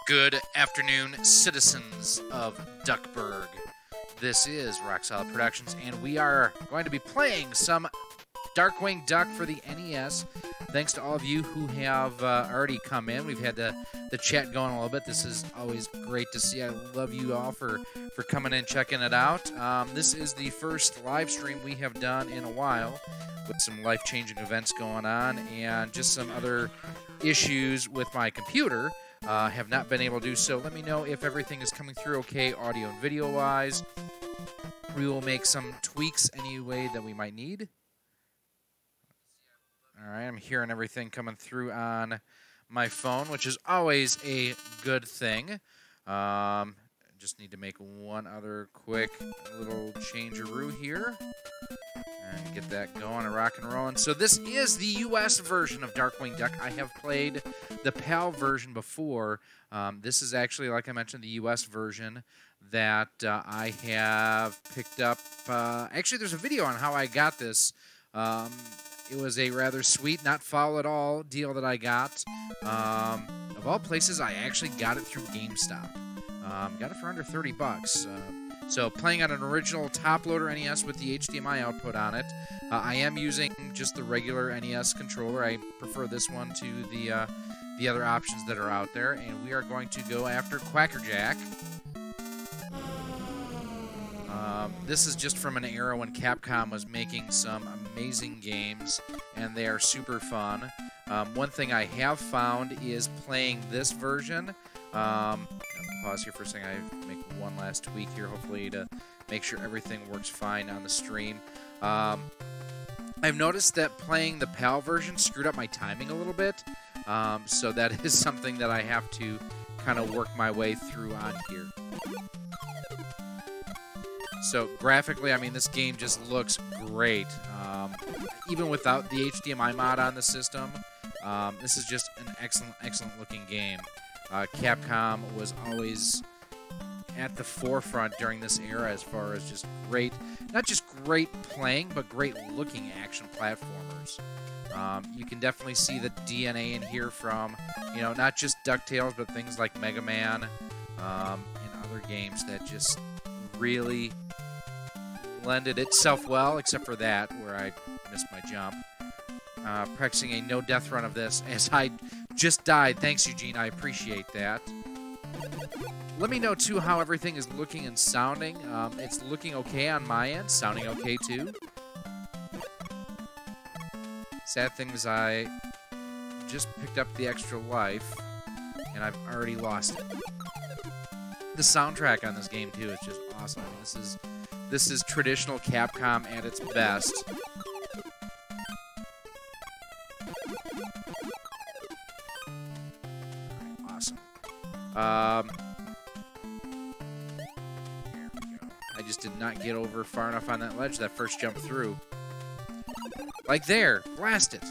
Good afternoon, citizens of Duckburg. This is Rock Solid Productions, and we are going to be playing some Darkwing Duck for the NES. Thanks to all of you who have already come in. We've had the chat going a little bit. This is always great to see. I love you all for coming in, checking it out. This is the first live stream we have done in a while, with some life-changing events going on and just some other issues with my computer. Have not been able to do so. Let me know if everything is coming through okay, audio and video-wise. We will make some tweaks any way that we might need. All right, I'm hearing everything coming through on my phone, which is always a good thing. Just need to make one other quick little change-a-roo here. And get that going and rock and rolling. So this is the US version of Darkwing Duck. I have played the PAL version before. This is actually, like I mentioned, the US version that I have picked up. Actually, there's a video on how I got this. It was a rather sweet, not foul at all deal that I got. Of all places, I actually got it through GameStop. Got it for under 30 bucks. So playing on an original Top Loader NES with the HDMI output on it. I am using just the regular NES controller. I prefer this one to the other options that are out there. And we are going to go after Quackerjack. This is just from an era when Capcom was making some amazing games, and they are super fun. One thing I have found is playing this version. Pause here for a second. I make one last tweak here, hopefully, to make sure everything works fine on the stream. I've noticed that playing the PAL version screwed up my timing a little bit, so that is something that I have to kind of work my way through on here. So graphically, I mean, this game just looks great. Even without the HDMI mod on the system, this is just an excellent looking game. Capcom was always at the forefront during this era as far as just great, not just great playing, but great looking action platformers. You can definitely see the DNA in here from, you know, not just DuckTales, but things like Mega Man and other games that just really lended itself well, except for that, where I missed my jump. Practicing a no-death run of this as I just died. Thanks, Eugene. I appreciate that. Let me know, too, how everything is looking and sounding. It's looking okay on my end. Sounding okay, too. Sad thing is I just picked up the extra life, and I've already lost it. The soundtrack on this game, too, is just awesome. I mean, this is traditional Capcom at its best. Awesome. Here we go. I just did not get over far enough on that ledge that first jump through. Like there, blast it.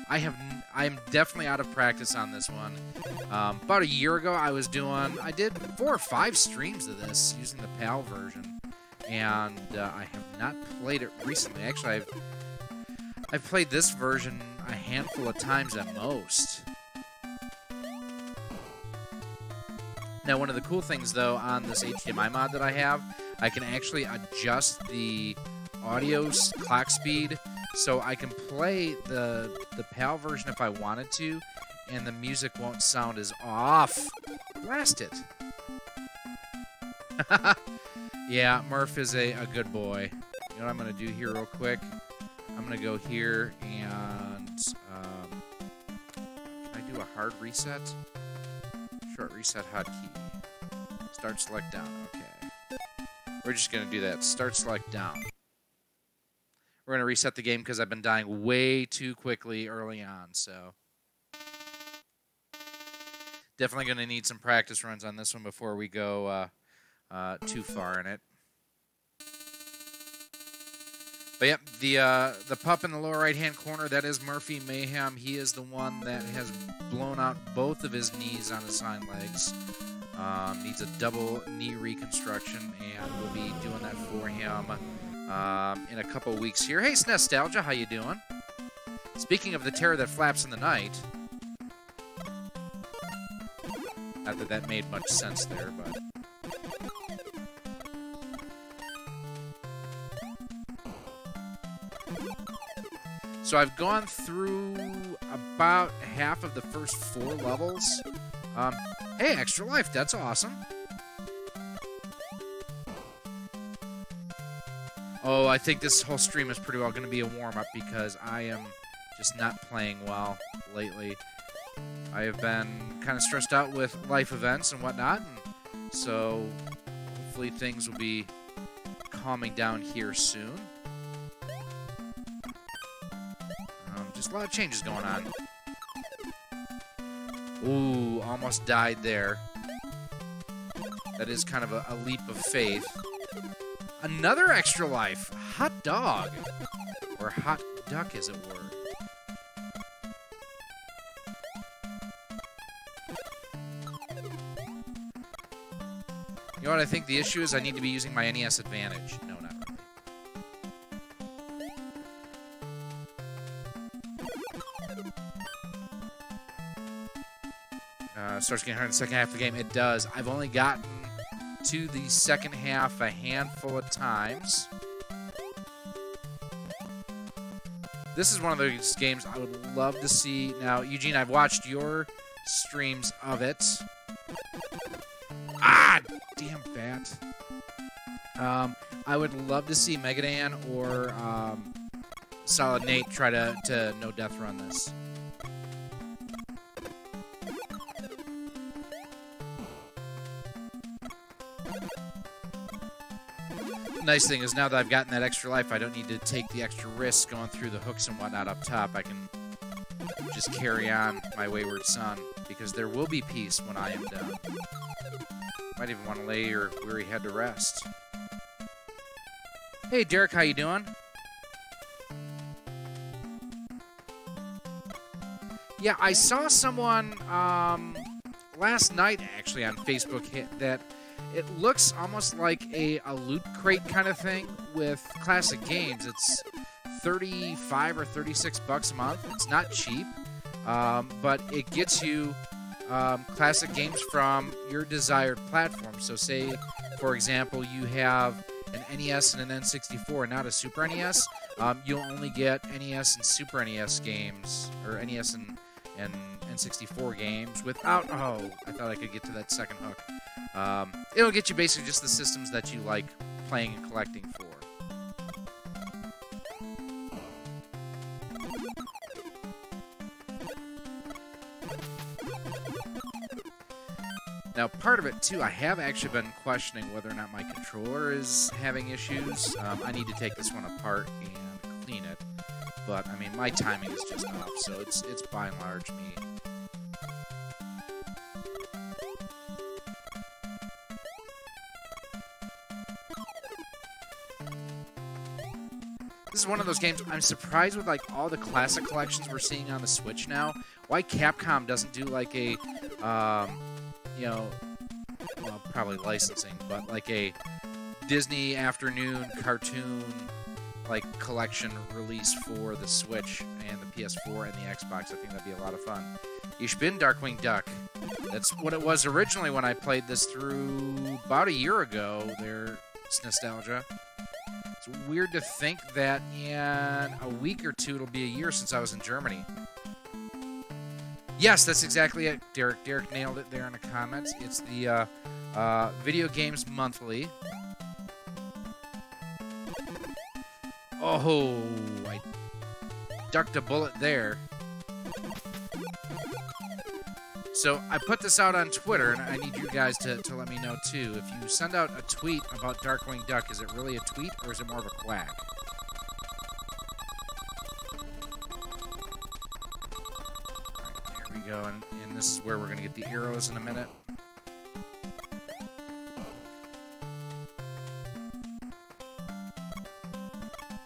I'm definitely out of practice on this one. About a year ago, I did 4 or 5 streams of this using the PAL version, and I have not played it recently. Actually, I've played this version a handful of times at most. Now, one of the cool things, though, on this HDMI mod that I have, I can actually adjust the audio clock speed, so I can play the PAL version if I wanted to, and the music won't sound as off. Blast it. Yeah, Murph is a good boy. You know what I'm going to do here real quick? I'm going to go here and... can I do a hard reset? Short reset hotkey. Start select down. Okay. We're just going to do that. Start select down. We're going to reset the game because I've been dying way too quickly early on, so... Definitely going to need some practice runs on this one before we go too far in it. But yep, the pup in the lower right-hand corner, that is Murphy Mayhem. He is the one that has blown out both of his knees on his hind legs. Needs a double knee reconstruction, and we'll be doing that for him in a couple weeks here. Hey, Snestalgia, how you doing? Speaking of the terror that flaps in the night, Not that that made much sense there, but... So I've gone through about half of the first 4 levels. Hey, extra life, that's awesome. Oh, I think this whole stream is pretty well going to be a warm-up because I am just not playing well lately. I have been kind of stressed out with life events and whatnot, and so hopefully things will be calming down here soon. Just a lot of changes going on. Ooh, almost died there. That is kind of a leap of faith. Another extra life. Hot dog. Or hot duck, as it were. You know what I think the issue is? I need to be using my NES Advantage. No, not really. Starts getting hard in the second half of the game. It does. I've only gotten to the second half a handful of times. This is one of those games I would love to see. Now, Eugene, I've watched your streams of it. Ah! Damn bat. I would love to see Megadan or Solid Nate try to no-death run this. The nice thing is now that I've gotten that extra life, I don't need to take the extra risk going through the hooks and whatnot up top. I can just carry on my wayward son, because there will be peace when I am done. Might even want to lay your weary head to rest. Hey, Derek, how you doing? Yeah, I saw someone last night, actually, on Facebook that it looks almost like a loot crate kind of thing with classic games. It's 35 or 36 bucks a month. It's not cheap, but it gets you classic games from your desired platform. So say, for example, you have an NES and an N64 and not a Super NES, you'll only get NES and Super NES games, or NES and N64 games without... Oh, I thought I could get to that second hook. It'll get you basically just the systems that you like playing and collecting for. Now, part of it, too, I have actually been questioning whether or not my controller is having issues. I need to take this one apart and clean it. But, I mean, my timing is just off, so it's by and large me. This is one of those games, I'm surprised with, like, all the classic collections we're seeing on the Switch now. Why Capcom doesn't do, like, a, you know, well, probably licensing, but, like, a Disney afternoon cartoon, like, collection release for the Switch and the PS4 and the Xbox. I think that'd be a lot of fun. Ich bin Darkwing Duck. That's what it was originally when I played this through about a year ago. It's nostalgia. It's weird to think that in a week or two it'll be a year since I was in Germany. Yes, that's exactly it, Derek. Derek nailed it there in the comments. It's the Video Games Monthly. Oh, I ducked a bullet there. So I put this out on Twitter, and I need you guys to let me know, too. If you send out a tweet about Darkwing Duck, is it really a tweet, or is it more of a quack? Alright, there we go, and this is where we're going to get the arrows in a minute.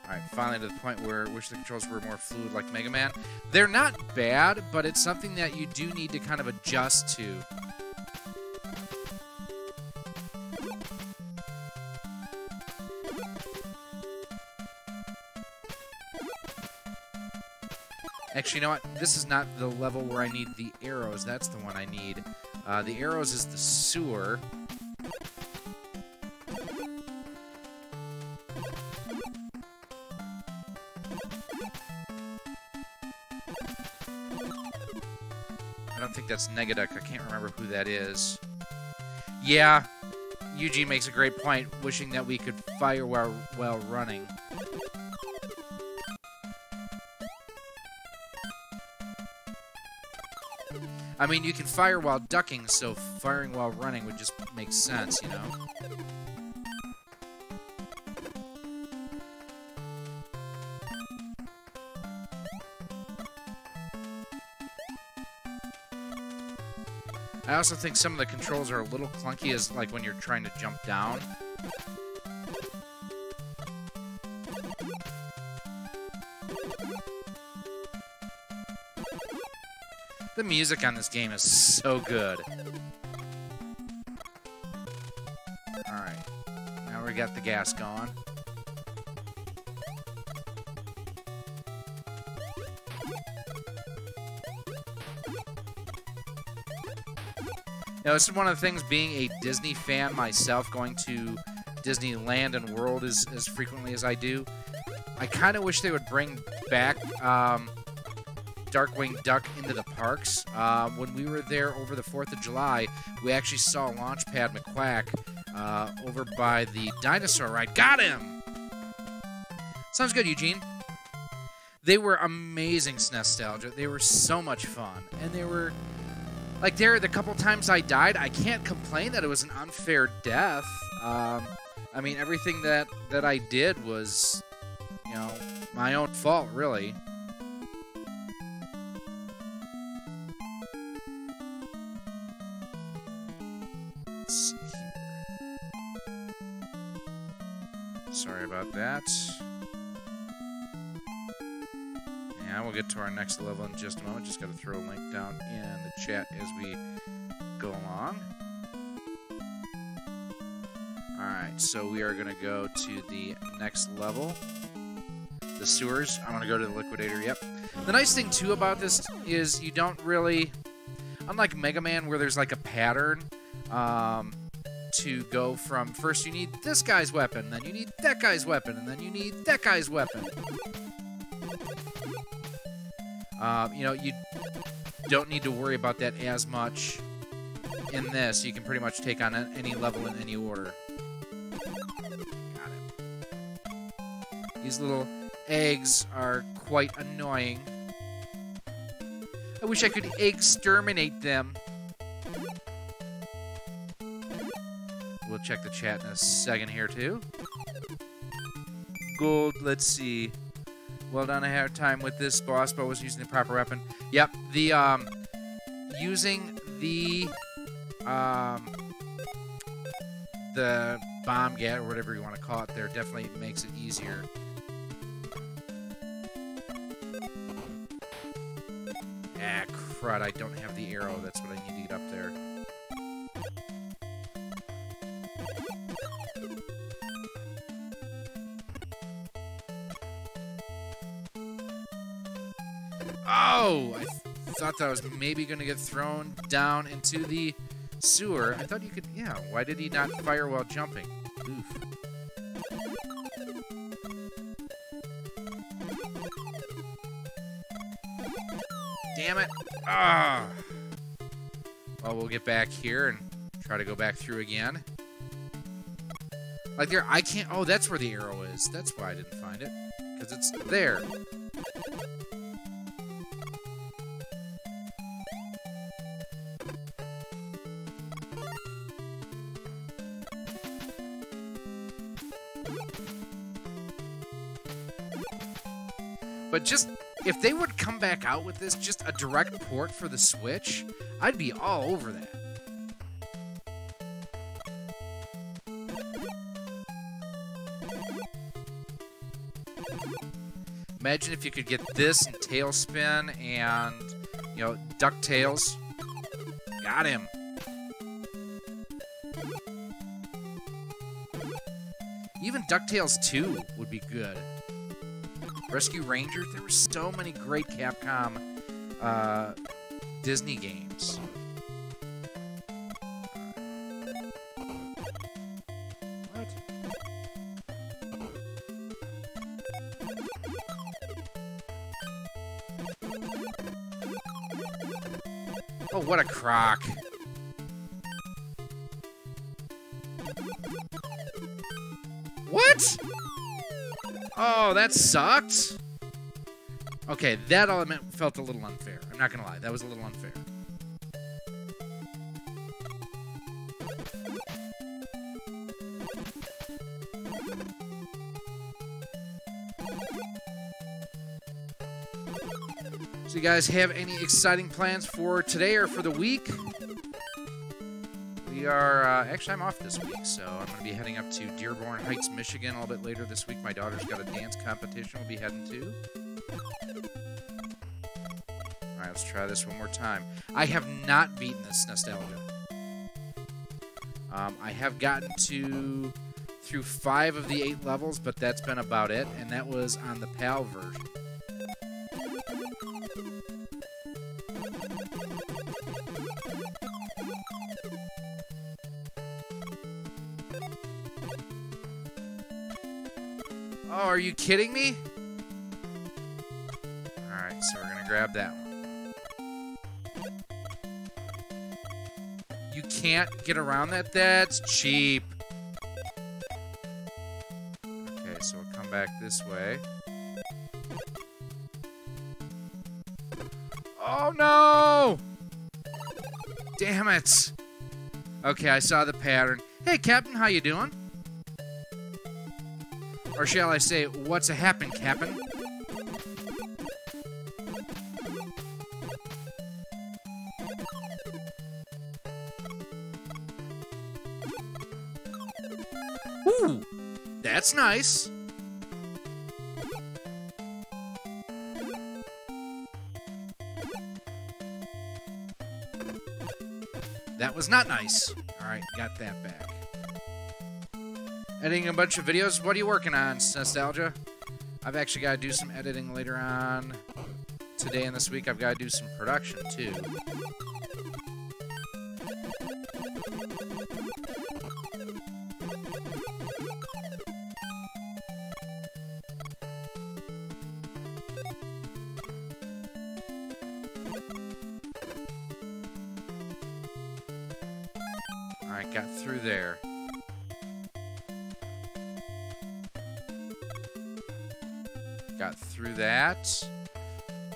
Alright, finally to the point where I wish the controls were more fluid like Mega Man. They're not bad, but it's something that you do need to kind of adjust to. Actually, you know what? This is not the level where I need the arrows. That's the one I need. The arrows is the sewer. I don't think that's Negaduck. I can't remember who that is. Yeah, Eugene makes a great point, wishing that we could fire while running. I mean, you can fire while ducking, so firing while running would just make sense, you know? I also think some of the controls are a little clunky, as like when you're trying to jump down. The music on this game is so good. Alright. Now we got the gas going. Now, this is one of the things, being a Disney fan myself, going to Disneyland and World as frequently as I do, I kind of wish they would bring back Darkwing Duck into the parks. When we were there over the 4th of July, we actually saw Launchpad McQuack over by the dinosaur ride. Got him! Sounds good, Eugene. They were amazing nostalgia. They were so much fun. And they were... Like, the couple times I died, I can't complain that it was an unfair death. I mean, everything that I did was, you know, my own fault, really. Let's see here. Sorry about that. Yeah, we'll get to our next level in just a moment. Just got to throw a link down in the chat as we go along. Alright, so we are going to go to the next level. The sewers. I'm going to go to the liquidator, yep. The nice thing, too, about this is you don't really... Unlike Mega Man, where there's like a pattern to go from... First you need this guy's weapon, then you need that guy's weapon, and then you need that guy's weapon. You know, you don't need to worry about that as much in this. You can pretty much take on any level in any order. Got it. These little eggs are quite annoying. I wish I could exterminate them. We'll check the chat in a second here, too. Gold, let's see. Well done, I had time with this boss, but was using the proper weapon. Yep, the, using the bomb gat, or whatever you want to call it there, definitely makes it easier. Ah, crud, I don't have the arrow. That's what I need to get up there. Oh! I thought that I was maybe going to get thrown down into the sewer. I thought you could... Yeah, why did he not fire while jumping? Oof. Damn it! Ah! Well, we'll get back here and try to go back through again. Like there, I can't... Oh, that's where the arrow is. That's why I didn't find it. Because it's there. But just, if they would come back out with this, just a direct port for the Switch, I'd be all over that. Imagine if you could get this and Tailspin and, you know, DuckTales. Got him. Even DuckTales 2 would be good. Rescue Rangers. There were so many great Capcom Disney games. What? Oh, what a crock. What? Oh, that sucked. Okay, that element felt a little unfair. I'm not gonna lie, that was a little unfair. So you guys have any exciting plans for today or for the week? We are, actually I'm off this week, so I'm going to be heading up to Dearborn Heights, Michigan a little bit later this week. My daughter's got a dance competition we'll be heading to. Alright, let's try this one more time. I have not beaten this Nostalgia. I have gotten through 5 of the 8 levels, but that's been about it, and that was on the PAL version. Oh, are you kidding me? Alright, so we're gonna grab that one. You can't get around that? That's cheap. Okay, so we'll come back this way. Oh no! Damn it! Okay, I saw the pattern. Hey, Captain, how you doing? Or shall I say, what's a happen, Captain? Ooh, that's nice. That was not nice. All right, got that back. Editing a bunch of videos. What are you working on, Nostalgia? I've actually got to do some editing later on today and this week. I've got to do some production, too. Alright, got through there. Got through that.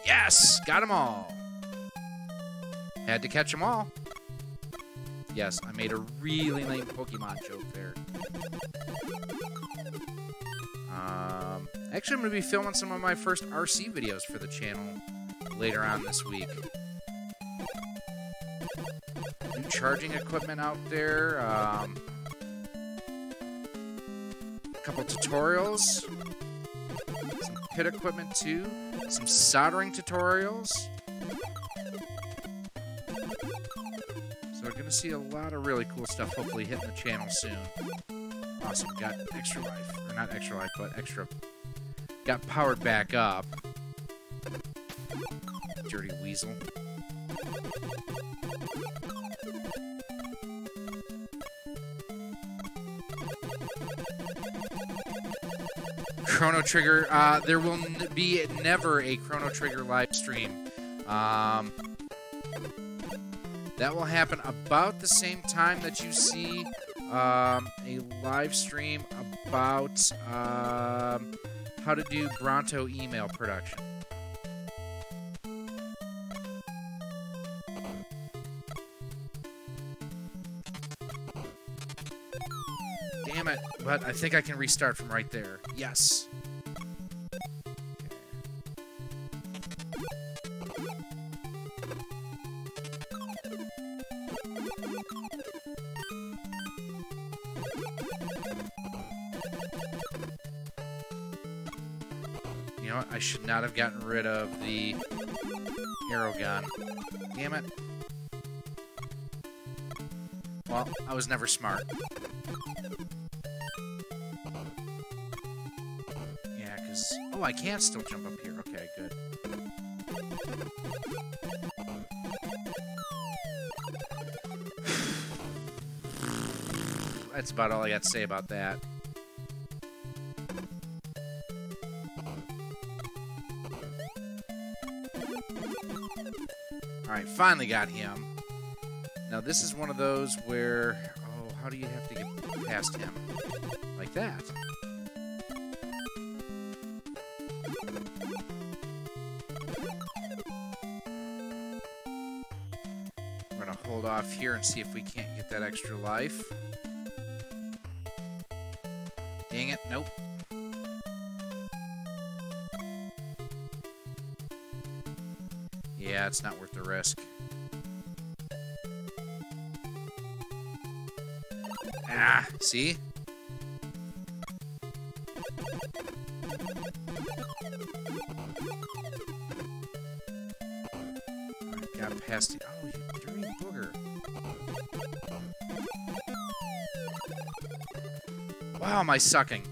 Yes! Got them all. Had to catch them all. Yes, I made a really lame Pokemon joke there. Actually, I'm going to be filming some of my first RC videos for the channel later on this week. New charging equipment out there. A couple tutorials. Some pit equipment too. Some soldering tutorials. So we're going to see a lot of really cool stuff hopefully hitting the channel soon. Awesome. Got extra life. Or not extra life, but extra... Got powered back up. Dirty weasel. Chrono Trigger. There will be never a Chrono Trigger live stream. That will happen about the same time that you see a live stream about how to do Bronto email production. Damn it, but I think I can restart from right there. Yes. You know what? I should not have gotten rid of the arrow gun. Damn it. Well, I was never smart. Yeah, because... Oh, I can still jump up here. Okay, good. That's about all I got to say about that. Alright, finally got him. Now this is one of those where... Oh, how do you have to get past him? Like that. We're gonna hold off here and see if we can't get that extra life. Dang it, nope. Yeah, it's not worth the risk. Ah, see? I got past it. Oh, you dirty booger. Wow, am I sucking?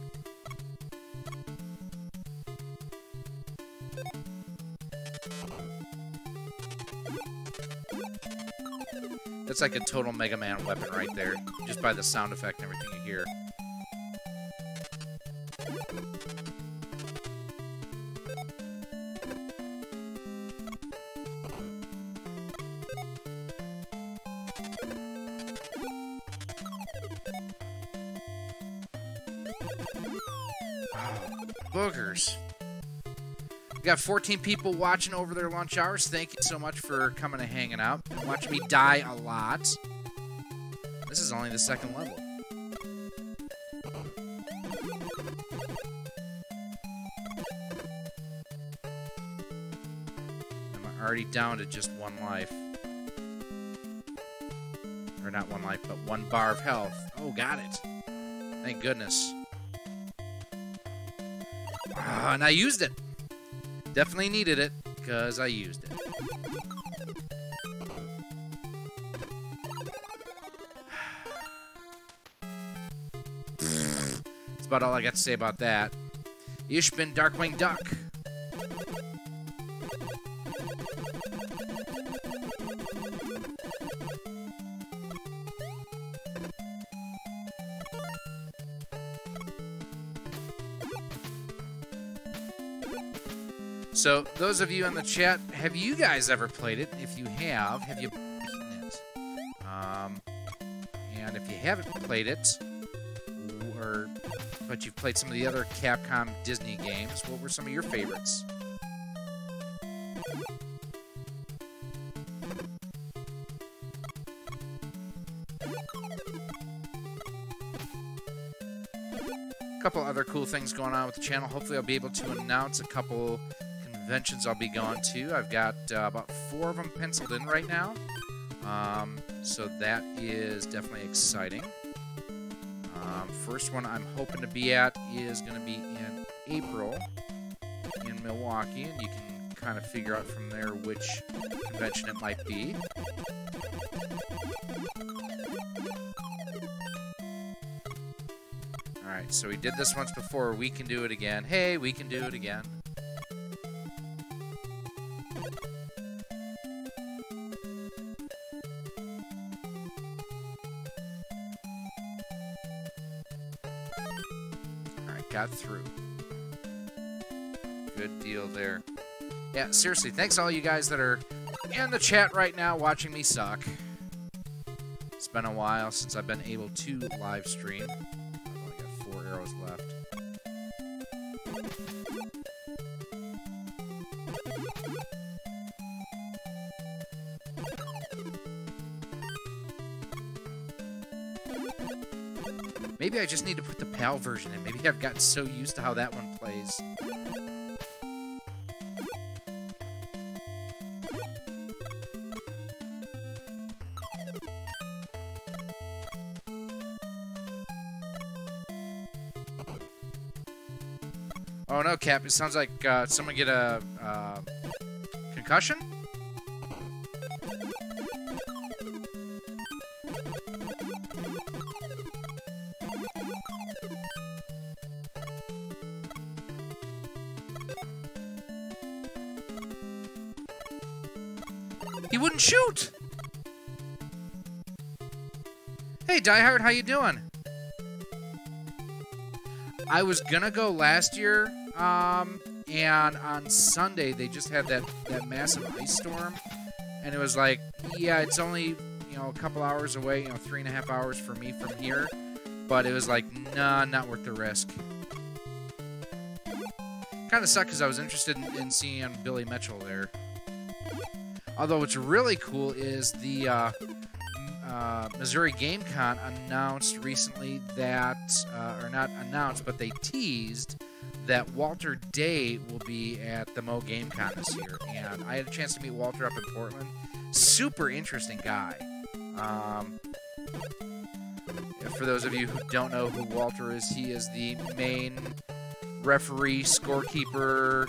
That's like a total Mega Man weapon right there, just by the sound effect and everything you hear. Wow, boogers. We got 14 people watching over their lunch hours. Thank you so much for coming and hanging out and watching me die a lot. This is only the second level. I'm already down to just one life. Or not one life, but one bar of health. Oh, got it. Thank goodness. Ah, and I used it. Definitely needed it, because I used it. That's about all I got to say about that. Ich bin Darkwing Duck. So, those of you in the chat, have you guys ever played it? If you have you beaten it? And if you haven't played it, but you've played some of the other Capcom Disney games, what were some of your favorites? A couple other cool things going on with the channel. Hopefully I'll be able to announce a couple conventions I'll be going to. I've got about 4 of them penciled in right now. So that is definitely exciting. First one I'm hoping to be at is going to be in April in Milwaukee, and you can kind of figure out from there which convention it might be. Alright, so we did this once before. We can do it again. Hey, we can do it again. Got through. Good deal there. Yeah, seriously, thanks all you guys that are in the chat right now watching me suck. It's been a while since I've been able to live stream. I've only got 4 arrows left. Maybe I just need to put the PAL version in. Maybe I've gotten so used to how that one plays. Oh no, Cap, it sounds like someone get a concussion? He wouldn't shoot! Hey, Die Hard, how you doing? I was gonna go last year, and on Sunday they just had that massive ice storm, and it was like, yeah, it's only, you know, a couple hours away, you know, 3.5 hours for me from here, but it was like, nah, not worth the risk. Kind of sucked because I was interested in seeing Billy Mitchell there. Although what's really cool is the Missouri Game Con announced recently that, or not announced, but they teased that Walter Day will be at the Mo Game Con this year. And I had a chance to meet Walter up in Portland. Super interesting guy. For those of you who don't know who Walter is, he is the main referee, scorekeeper.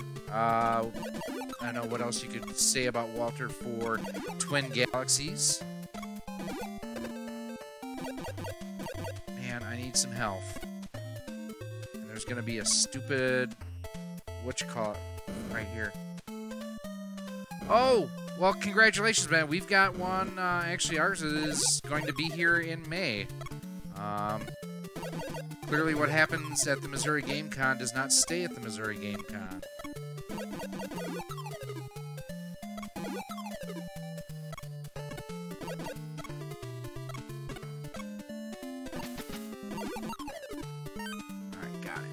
I don't know what else you could say about Walter for Twin Galaxies. Man, I need some health. And there's gonna be a stupid, whatchamacallit, right here. Oh! Well, congratulations, man. We've got one, actually ours is going to be here in May. Clearly what happens at the Missouri Game Con does not stay at the Missouri Game Con. Alright, got it.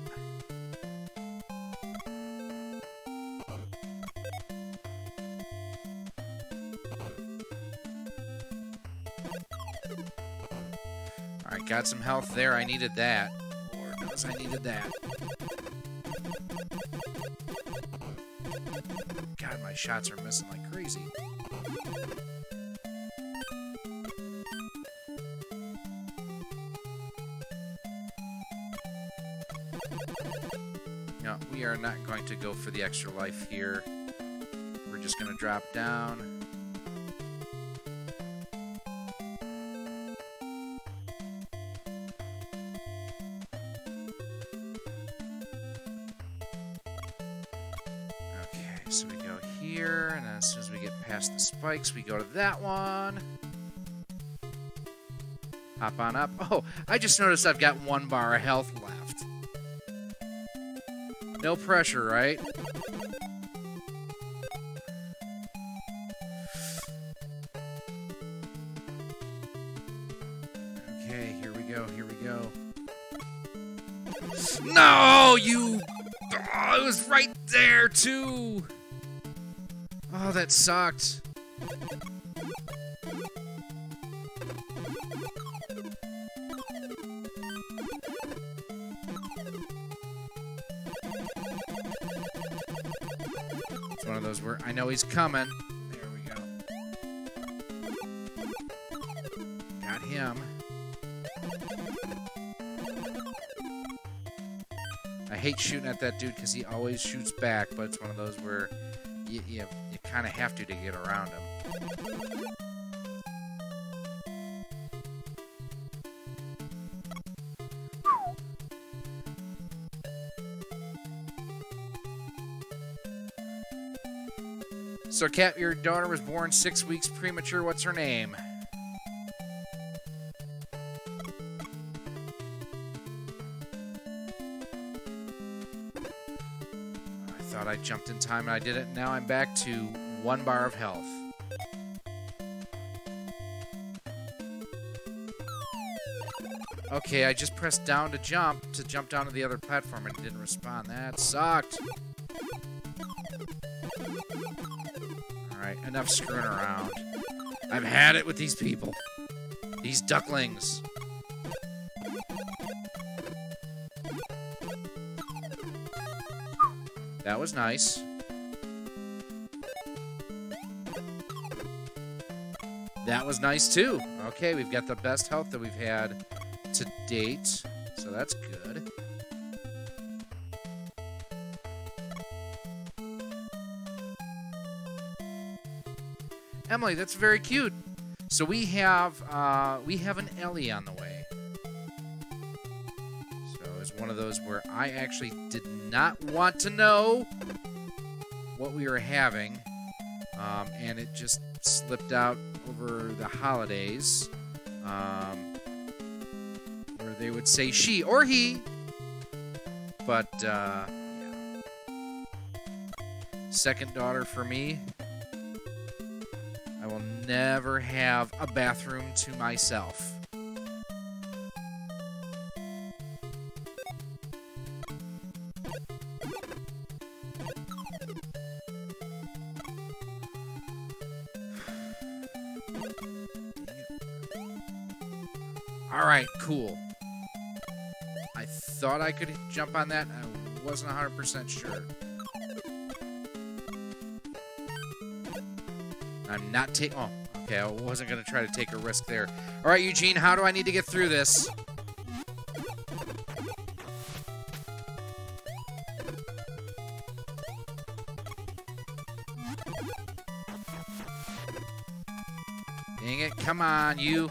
Alright, got some health there. I needed that. Lord knows I needed that. God, my shots are missing like crazy. No, we are not going to go for the extra life here. We're just going to drop down. So we go here, and then as soon as we get past the spikes, we go to that one. Hop on up. Oh, I just noticed I've got 1 bar of health left. No pressure, right? Okay, here we go, here we go. No, you... Oh, it was right there, too! Oh, that sucked. It's one of those where I know he's coming. There we go. Got him. I hate shooting at that dude because he always shoots back, but it's one of those where you kind of have to get around him. So, Kat, your daughter was born 6 weeks premature. What's her name? I thought I jumped in time and I did it. Now I'm back to 1 bar of health. Okay, I just pressed down to jump down to the other platform and it didn't respond. That sucked. Alright, enough screwing around. I've had it with these people. These ducklings. That was nice. That was nice too. Okay, we've got the best health that we've had to date, so that's good. Emily, that's very cute. So we have an Ellie on the way. So it's one of those where I actually did not want to know what we were having, and it just that slipped out over the holidays, where they would say she or he, but yeah. Second daughter for me. I will never have a bathroom to myself. Alright, cool. I thought I could jump on that, and I wasn't 100% sure. I'm not taking... Oh, okay, I wasn't going to try to take a risk there. Alright, Eugene, how do I need to get through this? Dang it, come on, you...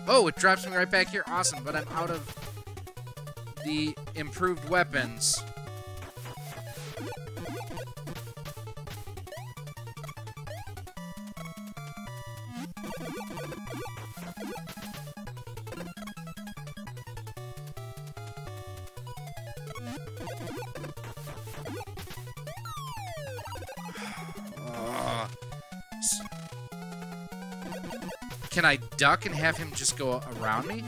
Oh, it drops me right back here. Awesome, but I'm out of the improved weapons. Can I duck and have him just go around me?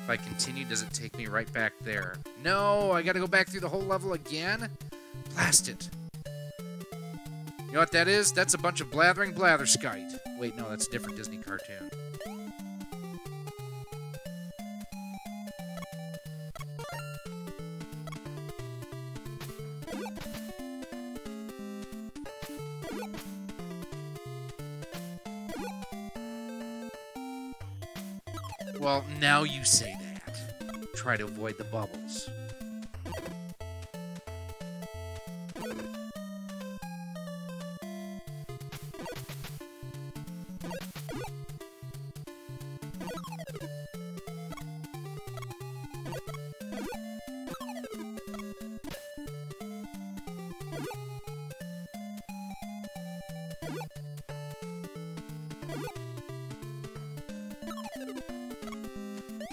If I continue, does it take me right back there? No, I gotta go back through the whole level again? Blast it. You know what that is? That's a bunch of blathering blatherskite. Wait, no, that's a different Disney cartoon. Well, now you say that. Try to avoid the bubbles.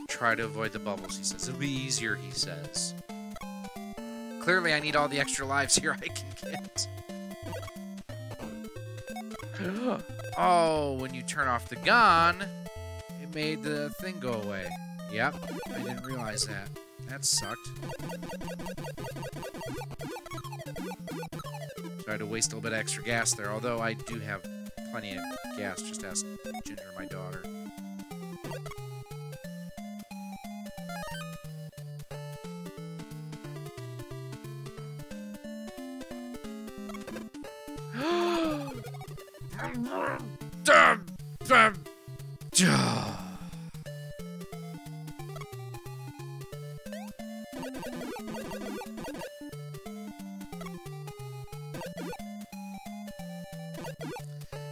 Try to avoid the bubbles, he says. It'll be easier, he says. Clearly, I need all the extra lives here I can get. Oh, when you turn off the gun, it made the thing go away. Yep, I didn't realize that. That sucked. Tried to waste a little bit of extra gas there, although I do have plenty of gas. Just ask Ginger, my daughter.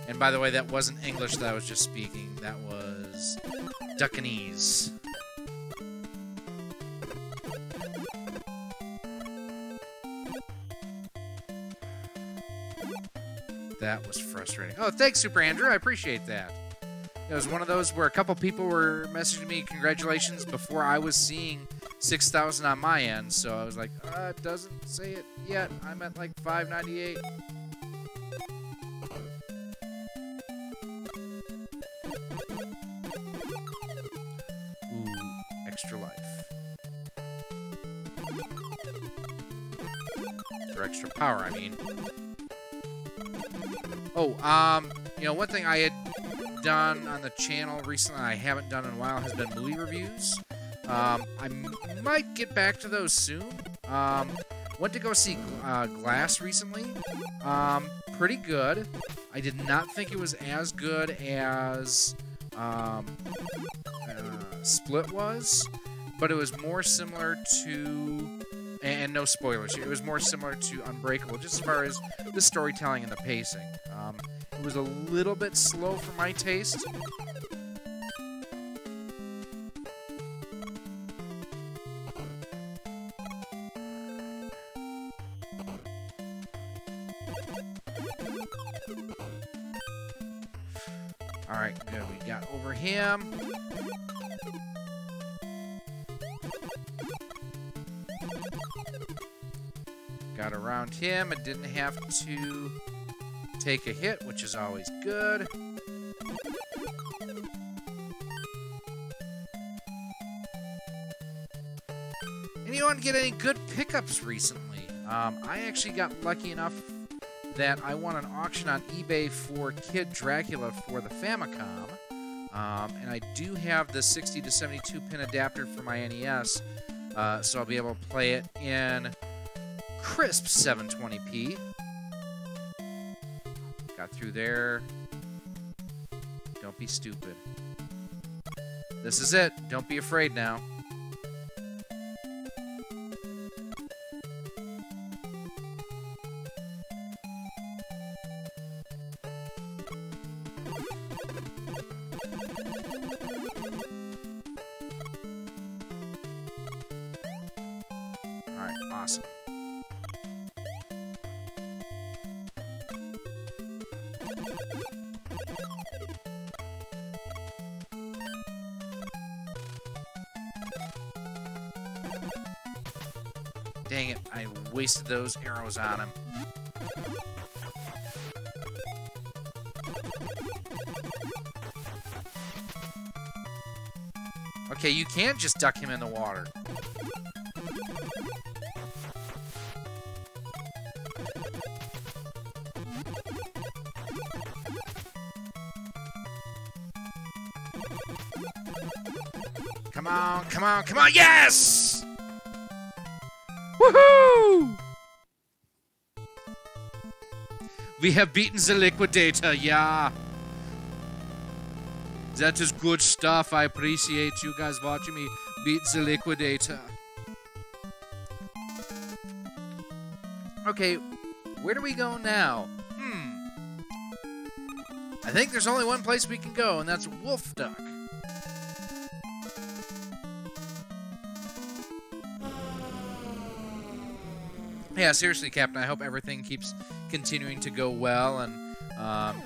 And by the way, that wasn't English that I was just speaking. That was Duckanese. That was frustrating. Oh, thanks, Super Andrew. I appreciate that. It was one of those where a couple people were messaging me congratulations before I was seeing 6,000 on my end. So I was like, it doesn't say it yet. I'm at like 598. Ooh, extra life. Or extra power, I mean. Oh, you know, one thing I had done on the channel recently I haven't done in a while has been movie reviews. I might get back to those soon. One Went to go see Glass recently. Pretty good. I did not think it was as good as Split was, but it was more similar to, and no spoilers here, it was more similar to Unbreakable, just as far as the storytelling and the pacing. It was a little bit slow for my taste. Alright, good. We got over him. Got around him and didn't have to take a hit, which is always good. Anyone get any good pickups recently? I actually got lucky enough that I won an auction on eBay for Kid Dracula for the Famicom. And I do have the 60 to 72 pin adapter for my NES, so I'll be able to play it in crisp 720p. Got through there. Don't be stupid. This is it. Don't be afraid now. Alright, awesome. Dang it, I wasted those arrows on him. Okay, you can't just duck him in the water. Come on, come on, come on, yes! Woohoo! We have beaten the Liquidator, yeah. That is good stuff. I appreciate you guys watching me beat the Liquidator. Okay, where do we go now? I think there's only one place we can go, and that's Wolf Duck. Yeah, seriously, Captain, I hope everything keeps continuing to go well, and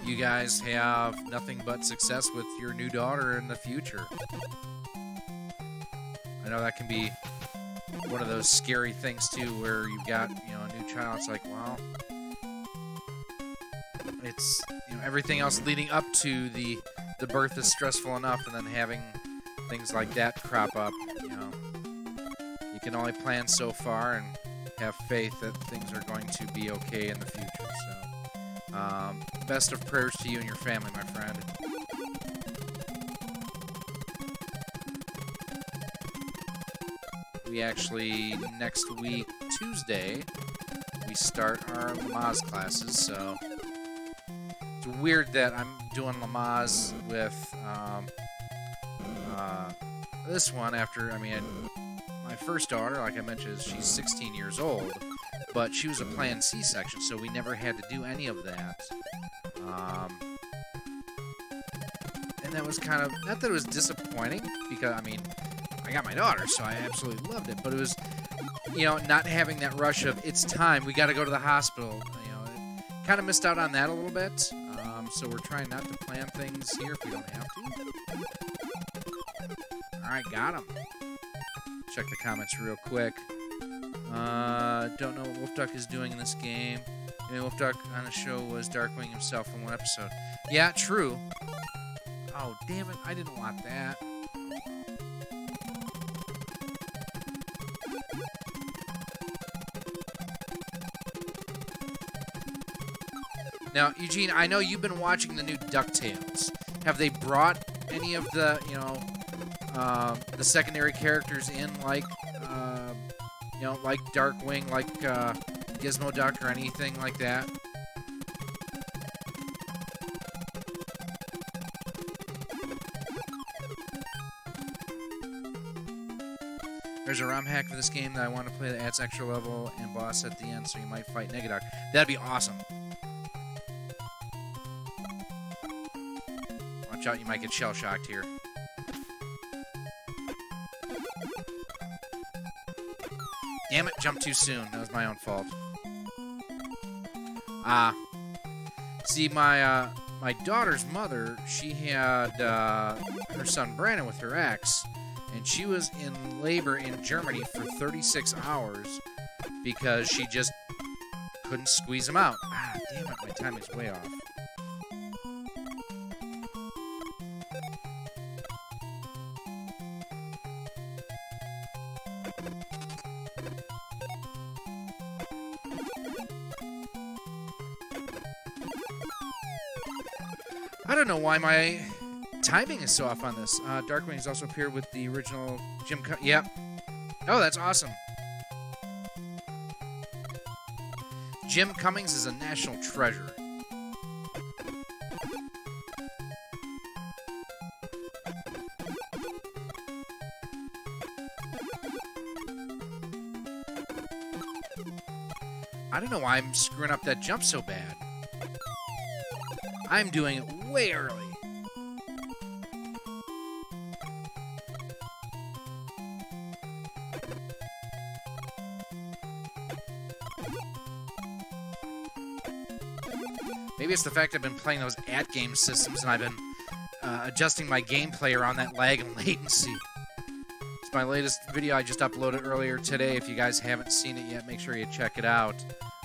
you guys have nothing but success with your new daughter in the future. I know that can be one of those scary things, too, where you've got, you know, a new child. It's like, well, it's, you know, everything else leading up to the birth is stressful enough, and then having things like that crop up, you know, you can only plan so far and have faith that things are going to be okay in the future. So, best of prayers to you and your family, my friend. We actually, next week, Tuesday, we start our Lamaze classes, so it's weird that I'm doing Lamaze with this one after, I mean, my first daughter, like I mentioned, she's 16 years old, but she was a planned C-section, so we never had to do any of that. And that was kind of, not that it was disappointing, because, I mean, I got my daughter, so I absolutely loved it, but it was, you know, not having that rush of, it's time, we got to go to the hospital, you know, it kind of missed out on that a little bit, so we're trying not to plan things here if we don't have to. Alright, got him. Check the comments real quick. Don't know what Wolf Duck is doing in this game. And Wolf Duck on the show was Darkwing himself in one episode. Yeah, true. Oh, damn it. I didn't want that. Now, Eugene, I know you've been watching the new DuckTales. Have they brought any of the, you know, the secondary characters in, like you know, like Darkwing, like Gizmo Duck, or anything like that. There's a ROM hack for this game that I want to play that adds extra level and boss at the end, so you might fight Negadoc. That'd be awesome. Watch out, you might get shell-shocked here. Damn it, jumped too soon. That was my own fault. See, my daughter's mother, she had her son Brandon with her ex, and she was in labor in Germany for 36 hours because she just couldn't squeeze him out. Damn it, my timing's way off. I don't know why my timing is so off on this. Darkwing has also appeared with the original Jim Yep. Oh, that's awesome. Jim Cummings is a national treasure. I don't know why I'm screwing up that jump so bad. I'm doing it way early. Maybe it's the fact I've been playing those at-game systems and I've been adjusting my gameplay around that lag and latency. It's my latest video I just uploaded earlier today. If you guys haven't seen it yet, make sure you check it out.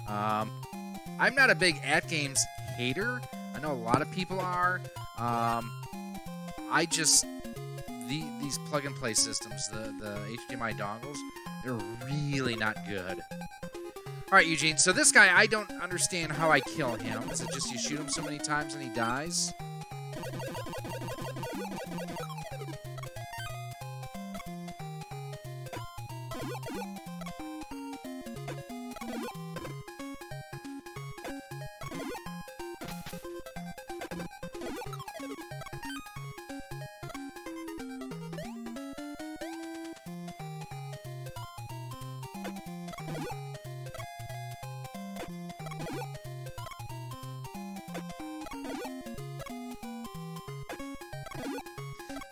I'm not a big at-games hater. I know a lot of people are. I just... These plug-and-play systems, the HDMI dongles, they're really not good. Alright, Eugene, so this guy, I don't understand how I kill him. Is it just you shoot him so many times and he dies?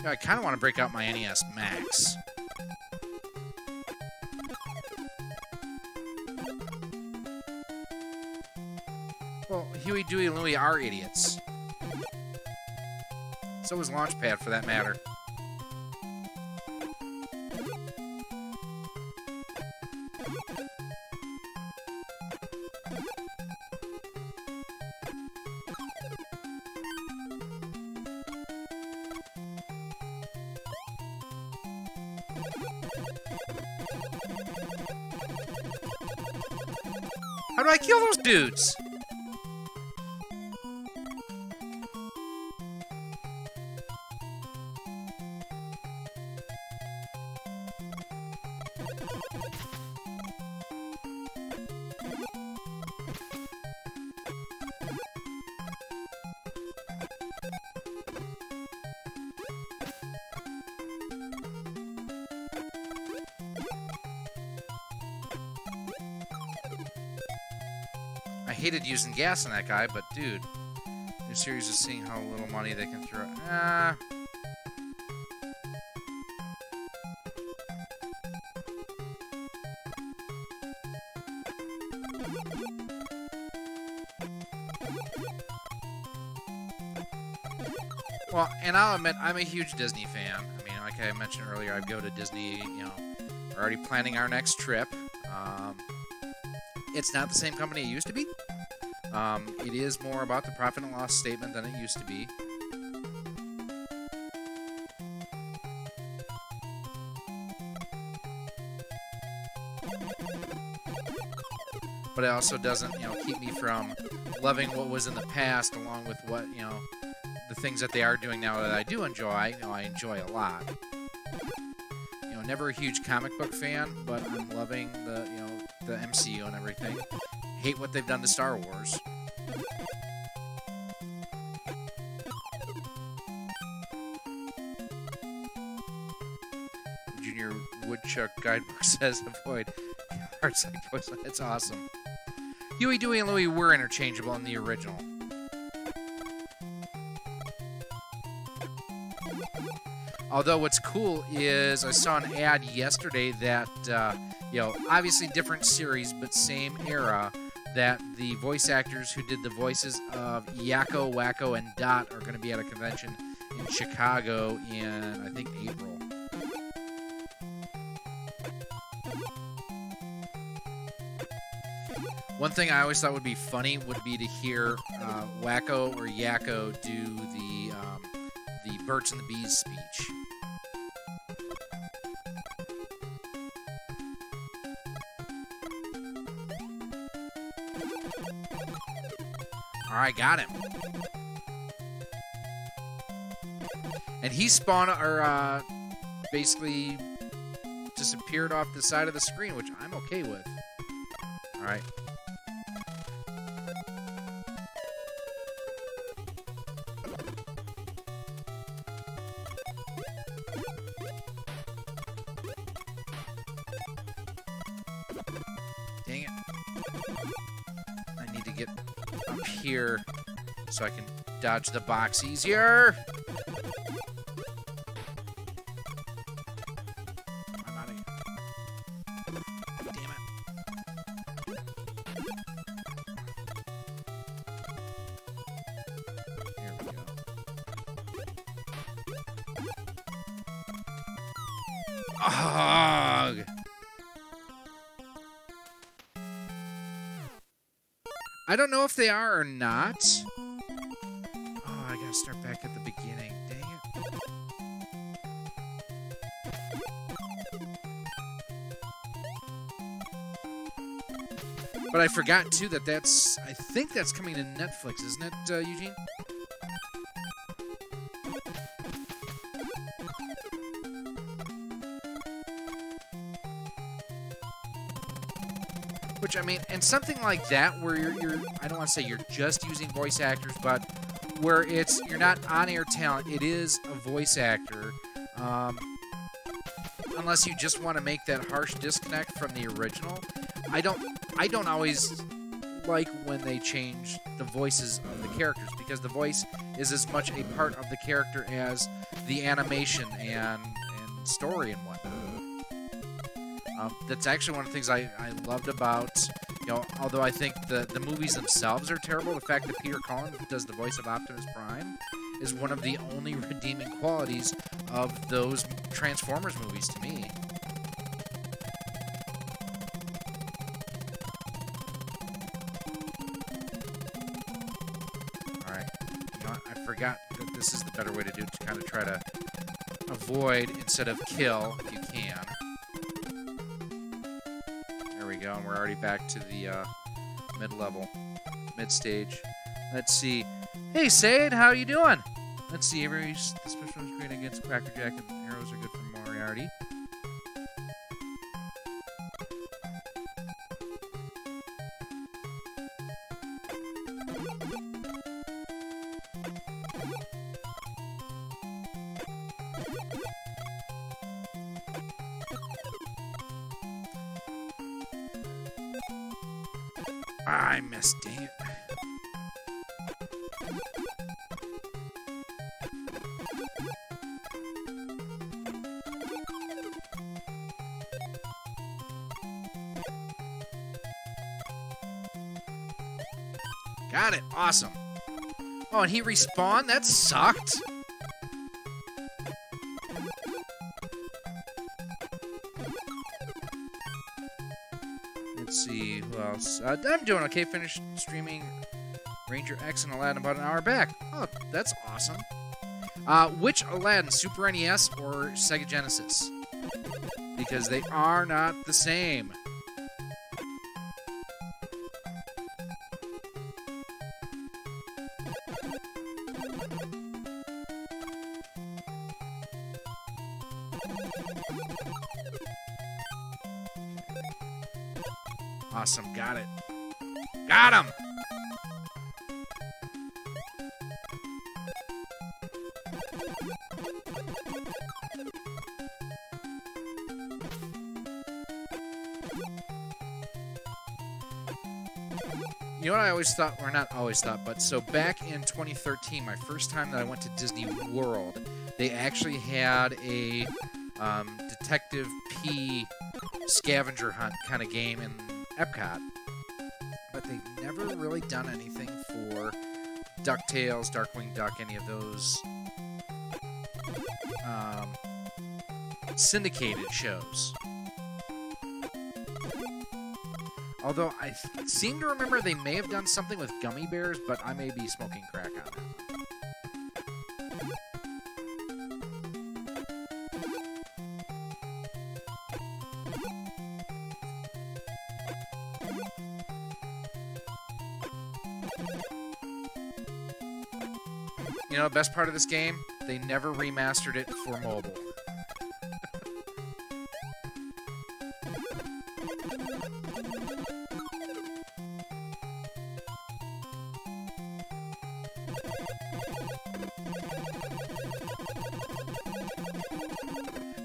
I kind of want to break out my NES Max. Well, Huey, Dewey, and Louie are idiots. So is Launchpad, for that matter. How do I kill those dudes? I hated using gas on that guy, but dude, they're serious of seeing how little money they can throw. Well, and I'll admit, I'm a huge Disney fan. I mean, like I mentioned earlier, I'd go to Disney, you know, we're already planning our next trip. It's not the same company it used to be. It is more about the profit and loss statement than it used to be. But it also doesn't, you know, keep me from loving what was in the past, along with what, you know, the things that they are doing now that I do enjoy. You know, I enjoy a lot. You know, never a huge comic book fan, but I'm loving the, you know, the MCU and everything. Hate what they've done to Star Wars. Junior Woodchuck Guidebook says avoid hearts like voice. It's awesome. Huey, Dewey, and Louie were interchangeable in the original. Although what's cool is I saw an ad yesterday that, you know, obviously different series, but same era, that the voice actors who did the voices of Yakko, Wacko, and Dot are going to be at a convention in Chicago in, I think, April. One thing I always thought would be funny would be to hear Wacko or Yakko do the Birds and the Bees speech. Alright, got him. And he spawned, or basically disappeared off the side of the screen, which I'm okay with. Alright. Dang it. I need to get up here so I can dodge the box easier. I'm out of here. Damn it. Here we go. Ugh. I don't know if they are or not. Oh, I gotta start back at the beginning. Dang it. But I forgot, too, that that's... I think that's coming to Netflix, isn't it, Eugene? Which, I mean, and something like that where you're I don't want to say you're just using voice actors, but where it's, you're not on-air talent, it is a voice actor. Unless you just want to make that harsh disconnect from the original. I don't always like when they change the voices of the characters, because the voice is as much a part of the character as the animation and story and whatnot. That's actually one of the things I loved about, you know, although I think the movies themselves are terrible, the fact that Peter Cullen does the voice of Optimus Prime is one of the only redeeming qualities of those Transformers movies to me. Alright, you know what? I forgot that this is the better way to do it, to kind of try to avoid instead of kill if you can. Go, and we're already back to the mid-level, mid-stage. Let's see. Hey, Said, how you doing? Let's see. The special is great against Crackerjack, and arrows are good for Moriarty. I missed, dang it. Got it, awesome. Oh, and he respawned? That sucked. Let's see, who else? I'm doing okay. Finished streaming Ranger X and Aladdin about an hour back. Oh, that's awesome. Which Aladdin, Super NES or Sega Genesis? Because they are not the same. Awesome. Got it. Got him! You know what I always thought, or not always thought, but so back in 2013, my first time that I went to Disney World, they actually had a Detective P scavenger hunt kind of game in Epcot, but they've never really done anything for DuckTales, Darkwing Duck, any of those syndicated shows. Although I seem to remember they may have done something with gummy bears, but I may be smoking crack on it. You know, the best part of this game? They never remastered it for mobile.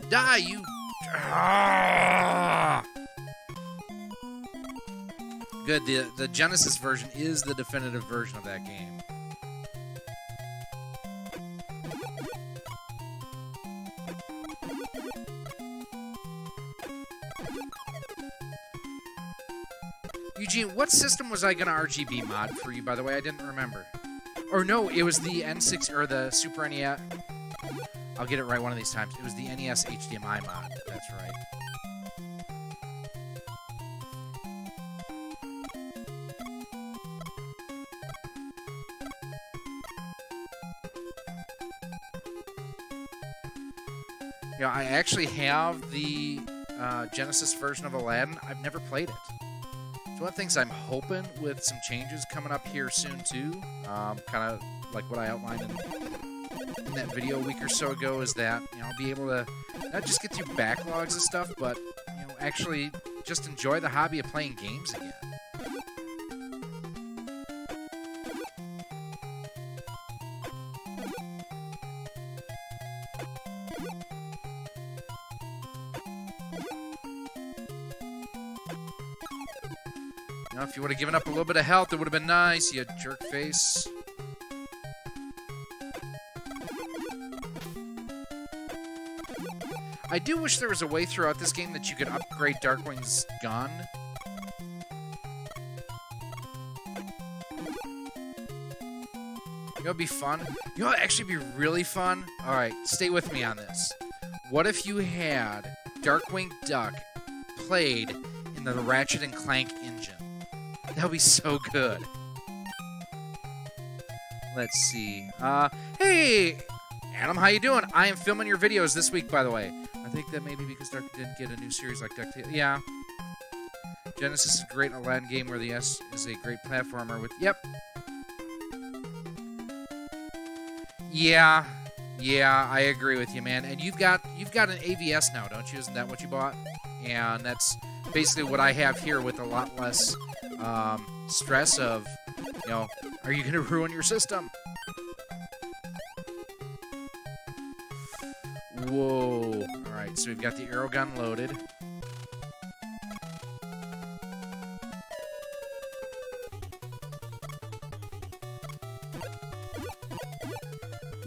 Die, you... Ah! Good, the Genesis version is the definitive version of that game. Eugene, what system was I gonna RGB mod for you, by the way? I didn't remember. Or no, it was the N6, or the Super NES... I'll get it right one of these times. It was the NES HDMI mod. That's right. Yeah, I actually have the Genesis version of Aladdin. I've never played it. So one of the things I'm hoping with some changes coming up here soon too, kind of like what I outlined in that video a week or so ago, is that, you know, I'll be able to not just get through backlogs of stuff, but, you know, actually just enjoy the hobby of playing games again. You know, if you would have given up a little bit of health, it would have been nice, you jerk face. I do wish there was a way throughout this game that you could upgrade Darkwing's gun. You know, it'd be fun. You know, it'd actually be really fun. All right, stay with me on this. What if you had Darkwing Duck played in the Ratchet and Clank engine? That would be so good. Let's see. Hey, Adam, how you doing? I am filming your videos this week, by the way. I think that maybe because Dark didn't get a new series like DuckTales. Yeah. Genesis is a great Aladdin game where the S is a great platformer with... Yep. Yeah. Yeah, I agree with you, man. And you've got an AVS now, don't you? Isn't that what you bought? And that's basically what I have here, with a lot less stress of, you know, are you going to ruin your system? Whoa. Alright, so we've got the arrow gun loaded.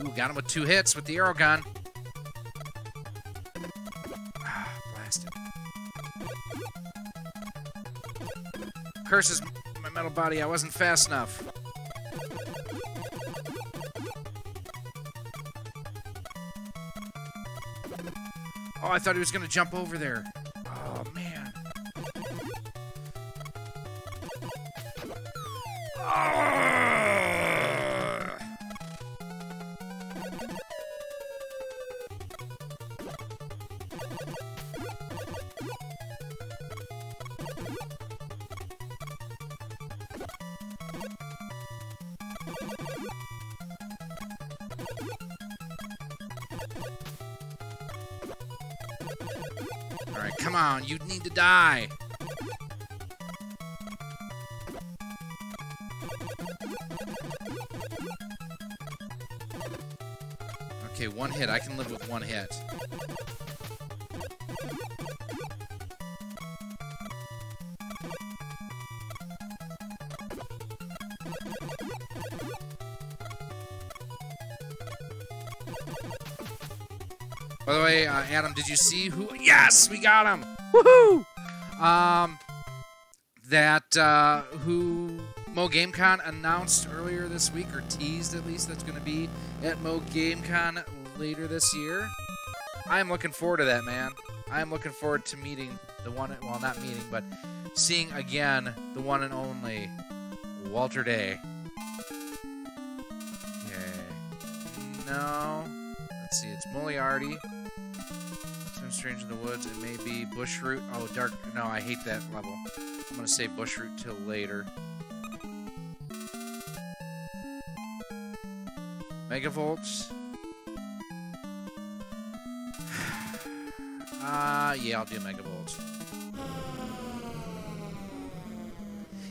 Ooh, got him with 2 hits with the arrow gun. Ah, blasted. Curses my metal body, I wasn't fast enough. Oh, I thought he was going to jump over there. Oh, man. Alright, come on, you need to die. Okay, one hit. I can live with one hit. By the way, Adam, did you see who? Yes, we got him! Woohoo! Who Mo GameCon announced earlier this week, or teased at least, that's going to be at Mo GameCon later this year. I am looking forward to that, man. I am looking forward to meeting the one, well, not meeting, but seeing again the one and only Walter Day. Okay. No. Let's see, it's Moriarty. Some Strange in the Woods. It may be Bushroot. Oh, Dark. No, I hate that level. I'm going to save Bushroot till later. Megavolts. Yeah, I'll do Megavolts.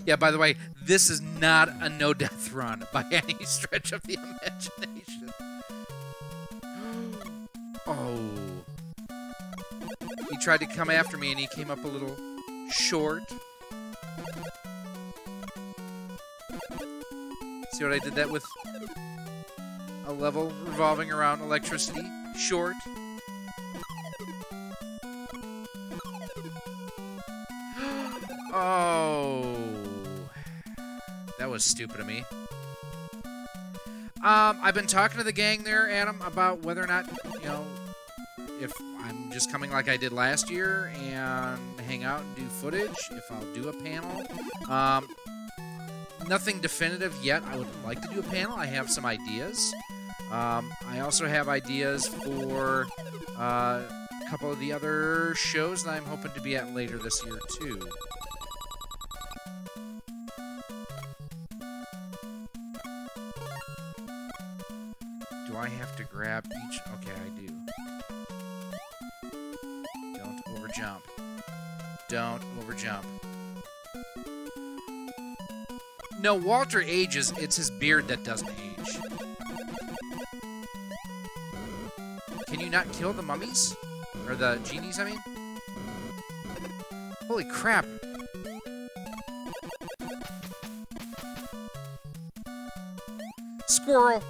Yeah, by the way, this is not a no-death run by any stretch of the imagination. Oh. He tried to come after me and he came up a little short. See what I did that with? A level revolving around electricity. Short. Oh. That was stupid of me. I've been talking to the gang there, Adam, about whether or not, you know, if I'm just coming like I did last year and hang out and do footage, if I'll do a panel. Nothing definitive yet. I would like to do a panel. I have some ideas. I also have ideas for a couple of the other shows that I'm hoping to be at later this year, too. Do I have to grab each? Okay, I do. Don't overjump. Don't overjump. No, Walter ages. It's his beard that doesn't age. Can you not kill the mummies? Or the genies, I mean? Holy crap. Squirrel!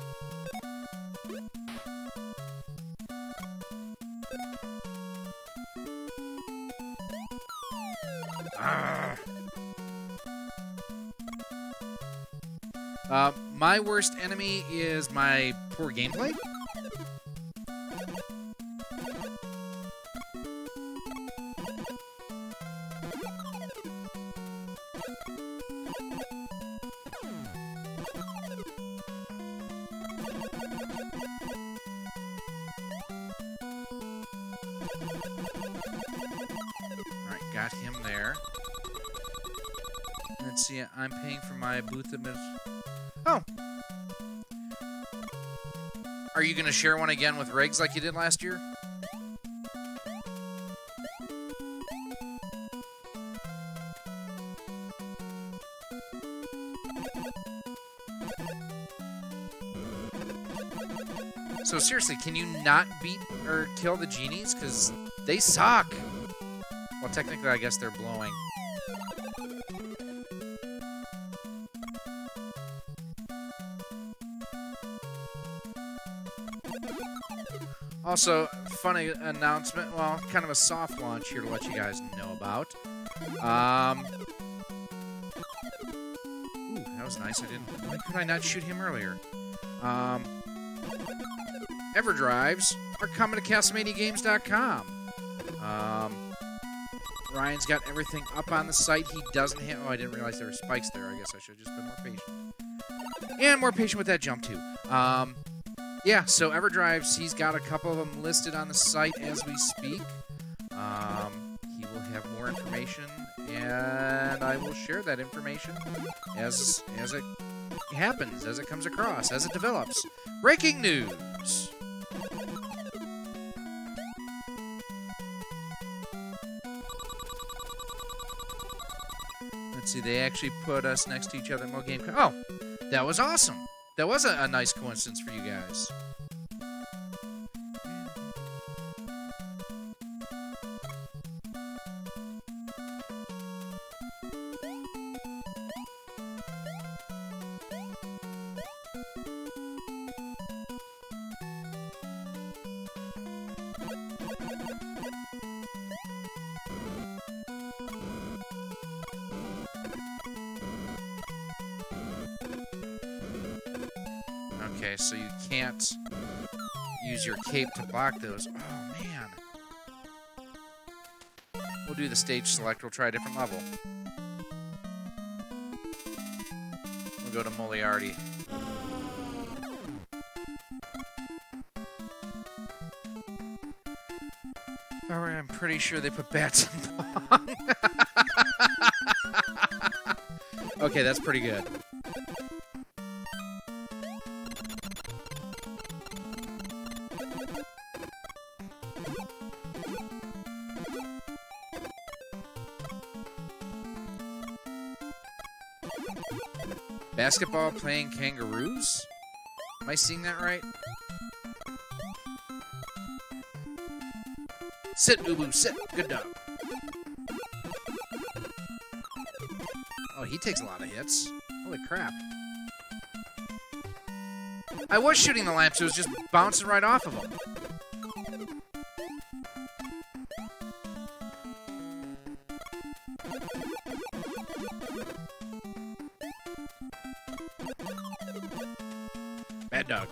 My worst enemy is my poor gameplay. Alright, got him there. Let's see, I'm paying for my booth admin. Oh! Are you going to share one again with Riggs like you did last year? So seriously, can you not beat or kill the genies? Because they suck! Well, technically, I guess they're blowing. Also, funny announcement, well, kind of a soft launch here to let you guys know about. Ooh, that was nice. Why could I not shoot him earlier? EverDrives are coming to CastlemaniaGames.com. Ryan's got everything up on the site. He doesn't have... Oh, I didn't realize there were spikes there. I guess I should have just been more patient. And more patient with that jump, too. Yeah, so EverDrives, he's got a couple of them listed on the site as we speak. He will have more information, and I will share that information as it happens, as it comes across, as it develops. Breaking news! Let's see, they actually put us next to each other in Mo GameCon. Oh, that was awesome! That was a nice coincidence for you guys. Okay, so you can't use your cape to block those. Oh, man. We'll do the stage select. We'll try a different level. We'll go to Moriarty. I'm pretty sure they put bats in Pong. Okay, that's pretty good. Basketball playing kangaroos? Am I seeing that right? Sit, Ubu, sit. Good dog. Oh, he takes a lot of hits. Holy crap. I was shooting the lamps, it was just bouncing right off of him. Bad dog.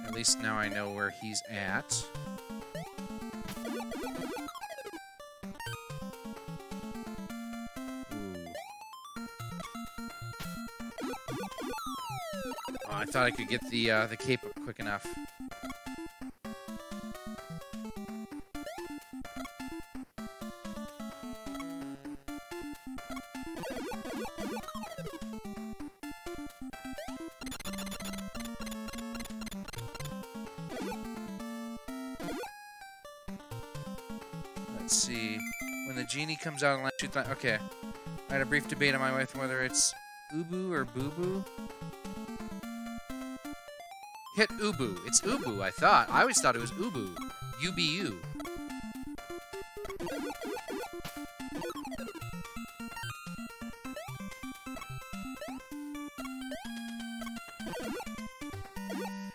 At least now I know where he's at. Ooh. Oh, I thought I could get the cape up quick enough. Let's see. When the genie comes out and lets you okay. I had a brief debate on my way whether it's Ubu or Boo-Boo. Hit Ubu. It's Ubu, I thought. I always thought it was Ubu. UBU.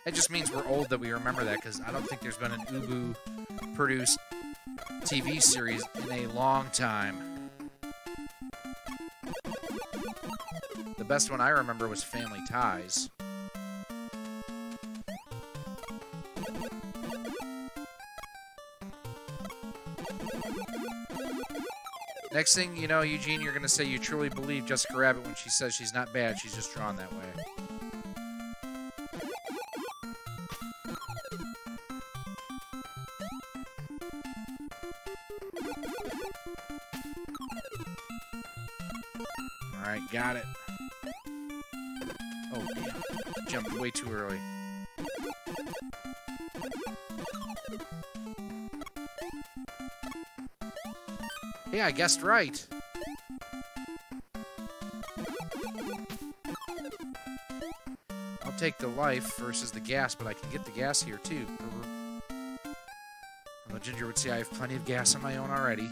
It just means we're old that we remember that, because I don't think there's been an Ubu-produced TV series in a long time. The best one I remember was Family Ties. Next thing you know, Eugene, you're going to say you truly believe Jessica Rabbit when she says she's not bad, she's just drawn that way. Alright, got it. Oh, damn. Jumped way too early. Yeah, I guessed right. I'll take the life versus the gas, but I can get the gas here, too. Although Ginger would say I have plenty of gas on my own already.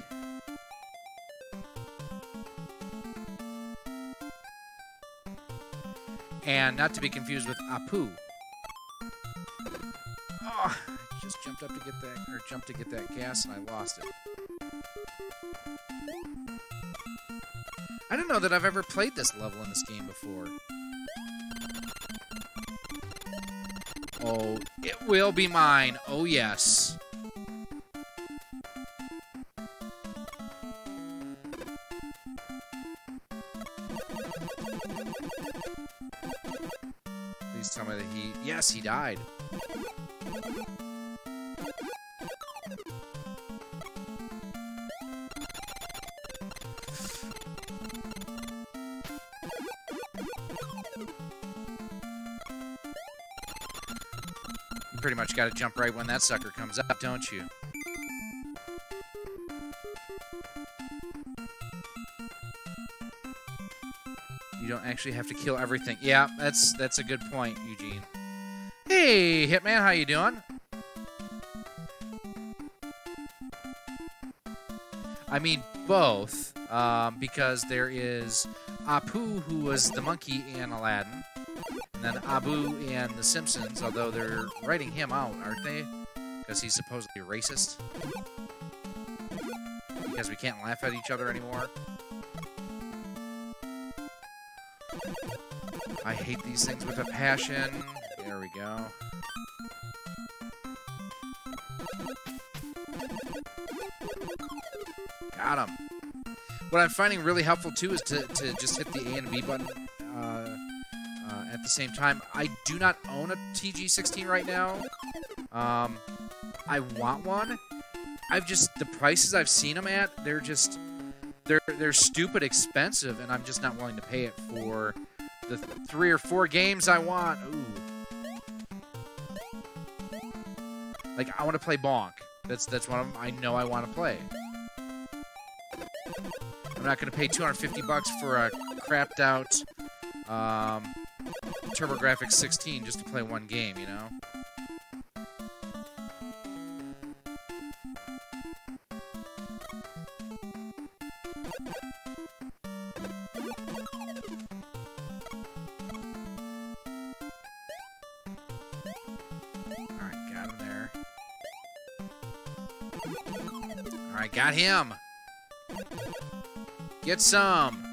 And not to be confused with Apu. Oh, I just jumped up to get that, or jumped to get that gas, and I lost it. I don't know that I've ever played this level in this game before. Oh, it will be mine. Oh, yes. Please tell me that he... Yes, he died. Pretty much got to jump right when that sucker comes up, don't you? You don't actually have to kill everything. Yeah, that's a good point, Eugene. Hey, Hitman, how you doing? I mean both, because there is Apu, who was the monkey in Aladdin. And then Abu and The Simpsons, although they're writing him out, aren't they? Because he's supposedly racist. Because we can't laugh at each other anymore. I hate these things with a passion. There we go. Got him. What I'm finding really helpful, too, is to just hit the A and B button at the same time. I do not own a TG16 right now. I want one. The prices I've seen them at, they're just, they're stupid expensive, and I'm just not willing to pay it for the 3 or 4 games I want. Ooh. Like, I want to play Bonk. That's one of them I know I want to play. I'm not going to pay $250 for a crapped out TurboGrafx 16 just to play one game, you know? Alright, got him there. Alright, got him! Get some!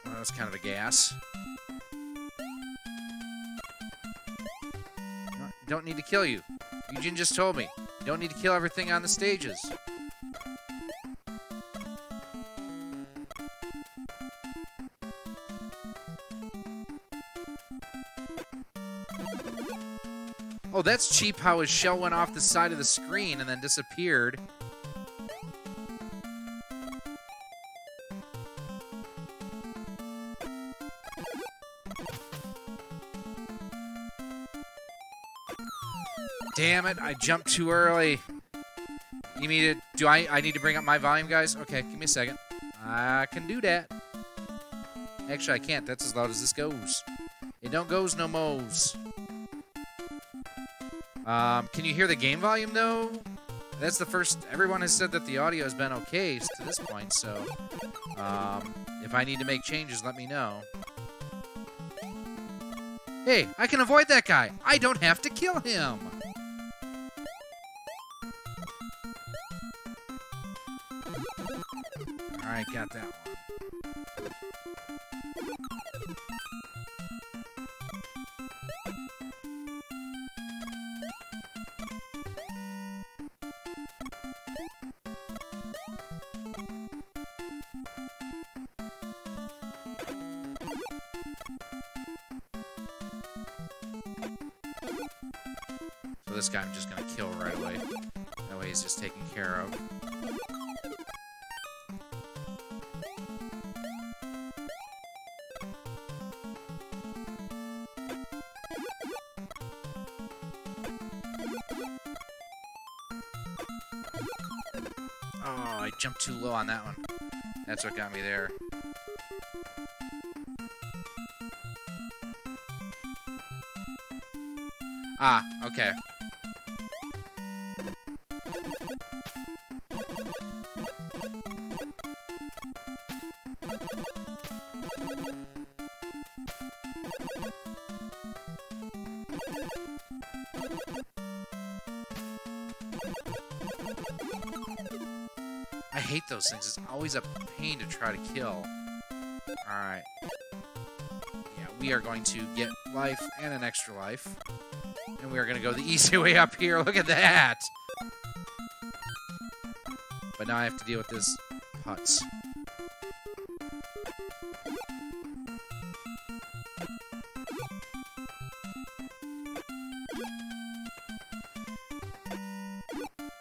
Well, that was kind of a gas. Don't need to kill you. Eugene just told me. You don't need to kill everything on the stages. Oh, that's cheap how his shell went off the side of the screen and then disappeared. Damn it, I jumped too early. You need to, I need to bring up my volume, guys? Okay, give me a second. I can do that. Actually, I can't. That's as loud as this goes. It don't goes no mo's. Can you hear the game volume, though? That's the first... Everyone has said that the audio has been okay to this point, so... if I need to make changes, let me know. Hey, I can avoid that guy! I don't have to kill him! Alright, got that one. So this guy I'm just going to kill right away. That way he's just taken care of. Oh, I jumped too low on that one. That's what got me there. Ah, okay. I hate those things. It's always a pain to try to kill. Alright. Yeah, we are going to get life and an extra life. And we are going to go the easy way up here. Look at that! But now I have to deal with this putz.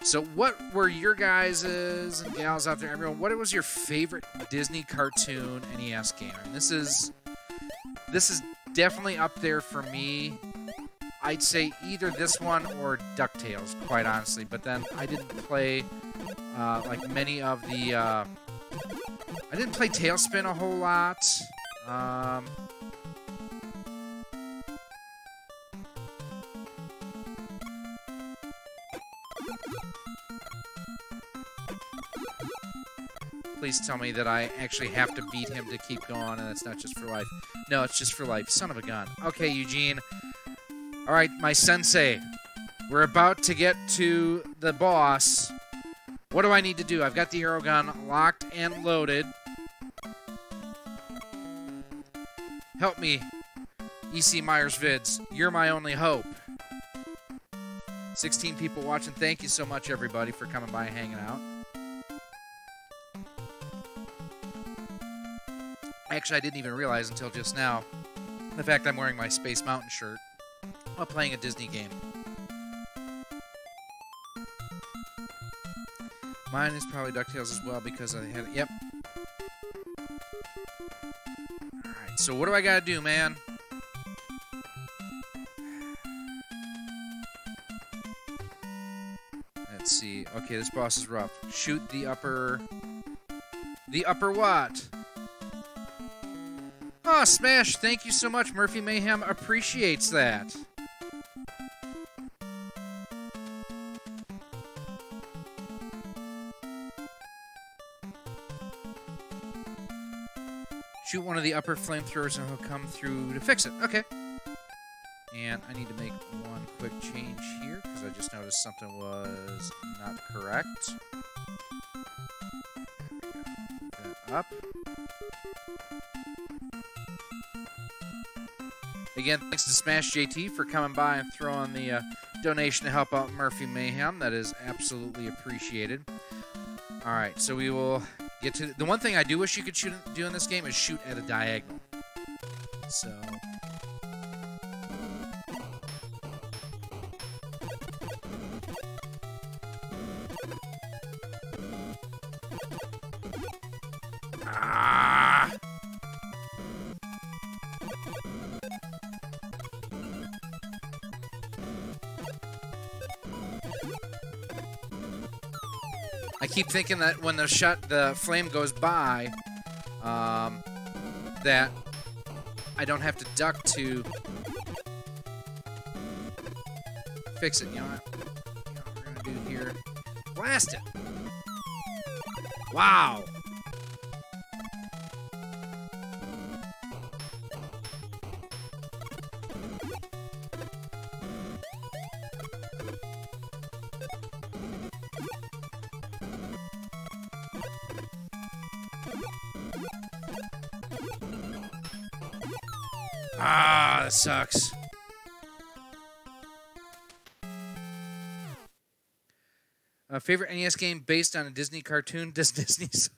So what were your guys' and gals out there, everyone, what was your favorite Disney cartoon NES game? I mean, this is definitely up there for me. I'd say either this one or DuckTales, quite honestly. But then I didn't play like many of the... I didn't play Tailspin a whole lot. Please tell me that I actually have to beat him to keep going, and it's not just for life. No, it's just for life. Son of a gun. Okay, Eugene. All right, my sensei. We're about to get to the boss. What do I need to do? I've got the arrow gun locked and loaded. Help me, EC Myers Vids. You're my only hope. 16 people watching. Thank you so much, everybody, for coming by and hanging out. Actually, I didn't even realize until just now the fact I'm wearing my Space Mountain shirt while playing a Disney game. Mine is probably DuckTales as well because I had it. Yep. Alright, so what do I gotta do, man? Let's see. Okay, this boss is rough. Shoot the upper... The upper what? Oh, Smash, thank you so much. Murphy Mayhem appreciates that. Shoot one of the upper flamethrowers and he'll come through to fix it. Okay. And I need to make one quick change here because I just noticed something was not correct. There we go. That up. Again, thanks to Smash JT for coming by and throwing the donation to help out Murphy Mayhem. That is absolutely appreciated. Alright, so we will get to... The one thing I do wish you could do in this game is shoot at a diagonal. So... I keep thinking that when the flame goes by, that I don't have to duck to fix it. You know what we're gonna do here? Blast it! Wow! Ah, that sucks. Favorite NES game based on a Disney cartoon? Does Disney's...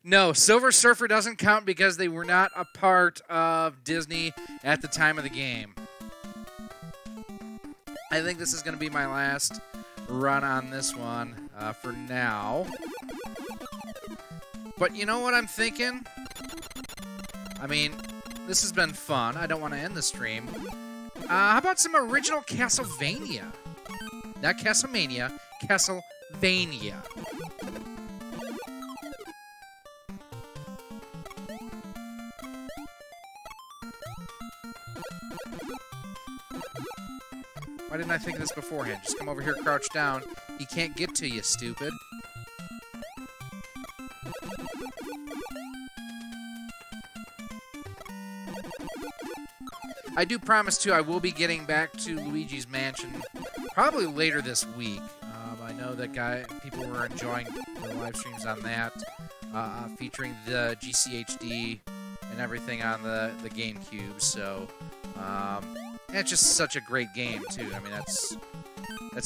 No, Silver Surfer doesn't count because they were not a part of Disney at the time of the game. I think this is going to be my last run on this one for now. But you know what I'm thinking? I mean... This has been fun. I don't want to end the stream. How about some original Castlevania? Not Castlemania, Castlevania. Why didn't I think of this beforehand? Just come over here, crouch down. He can't get to you, stupid. I do promise, too, I will be getting back to Luigi's Mansion probably later this week. I know that people were enjoying the live streams on that, featuring the GCHD and everything on the GameCube. So, it's just such a great game, too. I mean, that's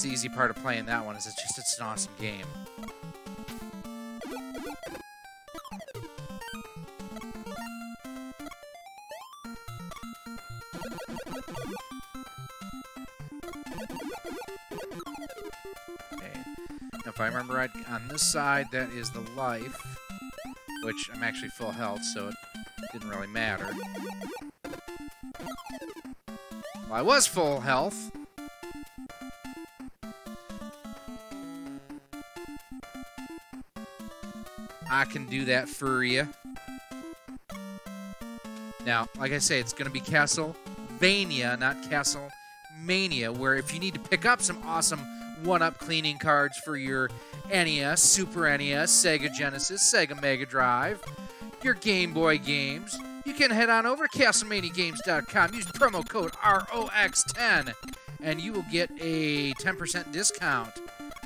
the easy part of playing that one, is it's an awesome game. If I remember right, on this side, that is the life, which I'm actually full health, so it didn't really matter. Well, I was full health. I can do that for you. Now, like I say, it's going to be Castlevania, not Castlemania, where if you need to pick up some awesome one-up cleaning cards for your NES, Super NES, Sega Genesis, Sega Mega Drive, your Game Boy games, you can head on over to CastlemaniaGames.com. Use promo code ROX10 and you will get a 10% discount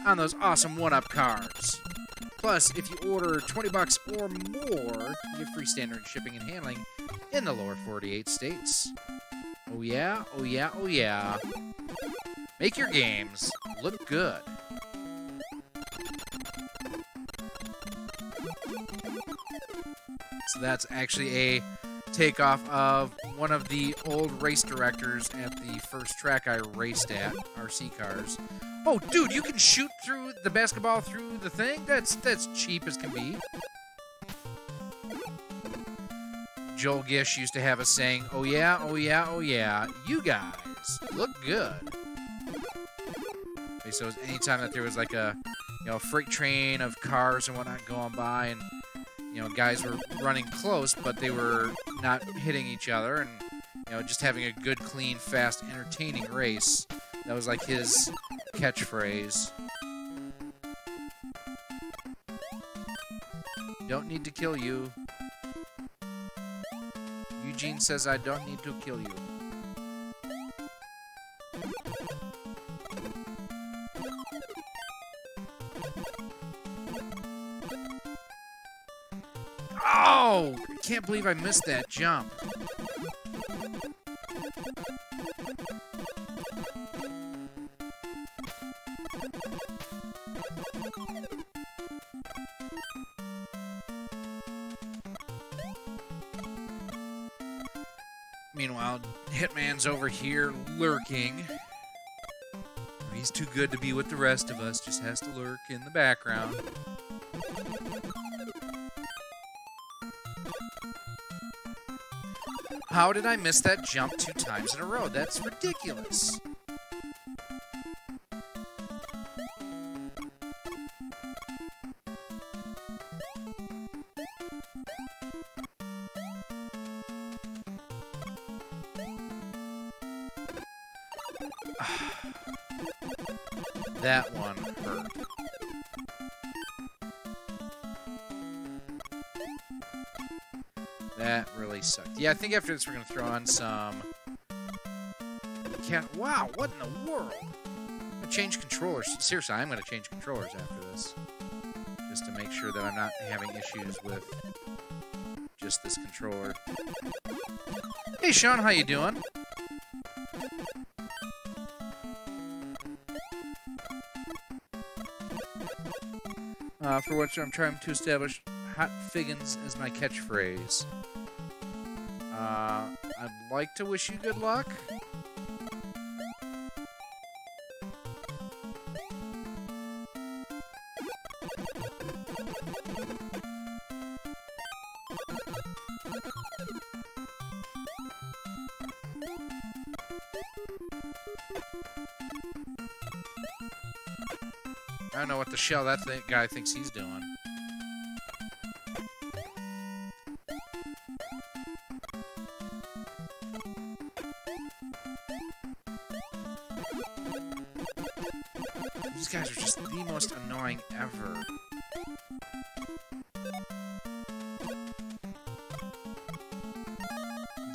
on those awesome 1-Up cards. Plus, if you order $20 or more, you get free standard shipping and handling in the lower 48 states. Oh yeah, oh yeah, oh yeah. Make your games look good. So that's actually a takeoff of one of the old race directors at the first track I raced at, RC cars. Oh, dude, you can shoot through the basketball through the thing? That's cheap as can be. Joel Gish used to have a saying, oh yeah, oh yeah, oh yeah, you guys look good. Okay, so anytime that there was like a, freight train of cars and whatnot going by, and guys were running close, but they were not hitting each other, and just having a good, clean, fast, entertaining race. That was like his catchphrase. Don't need to kill you. Eugene says I don't need to kill you. Oh! I can't believe I missed that jump. Meanwhile, Hitman's over here lurking. He's too good to be with the rest of us, just has to lurk in the background. How did I miss that jump 2 times in a row? That's ridiculous. That one hurt. That really sucked. Yeah, I think after this we're going to throw on some... Wow, what in the world? I'm going to change controllers. Seriously, I'm going to change controllers after this. Just to make sure that I'm not having issues with just this controller. Hey, Sean, how you doing? For which I'm trying to establish Hot Figgins as my catchphrase. I'd like to wish you good luck. I don't know what the shell that guy thinks he's doing. These guys are just the most annoying ever.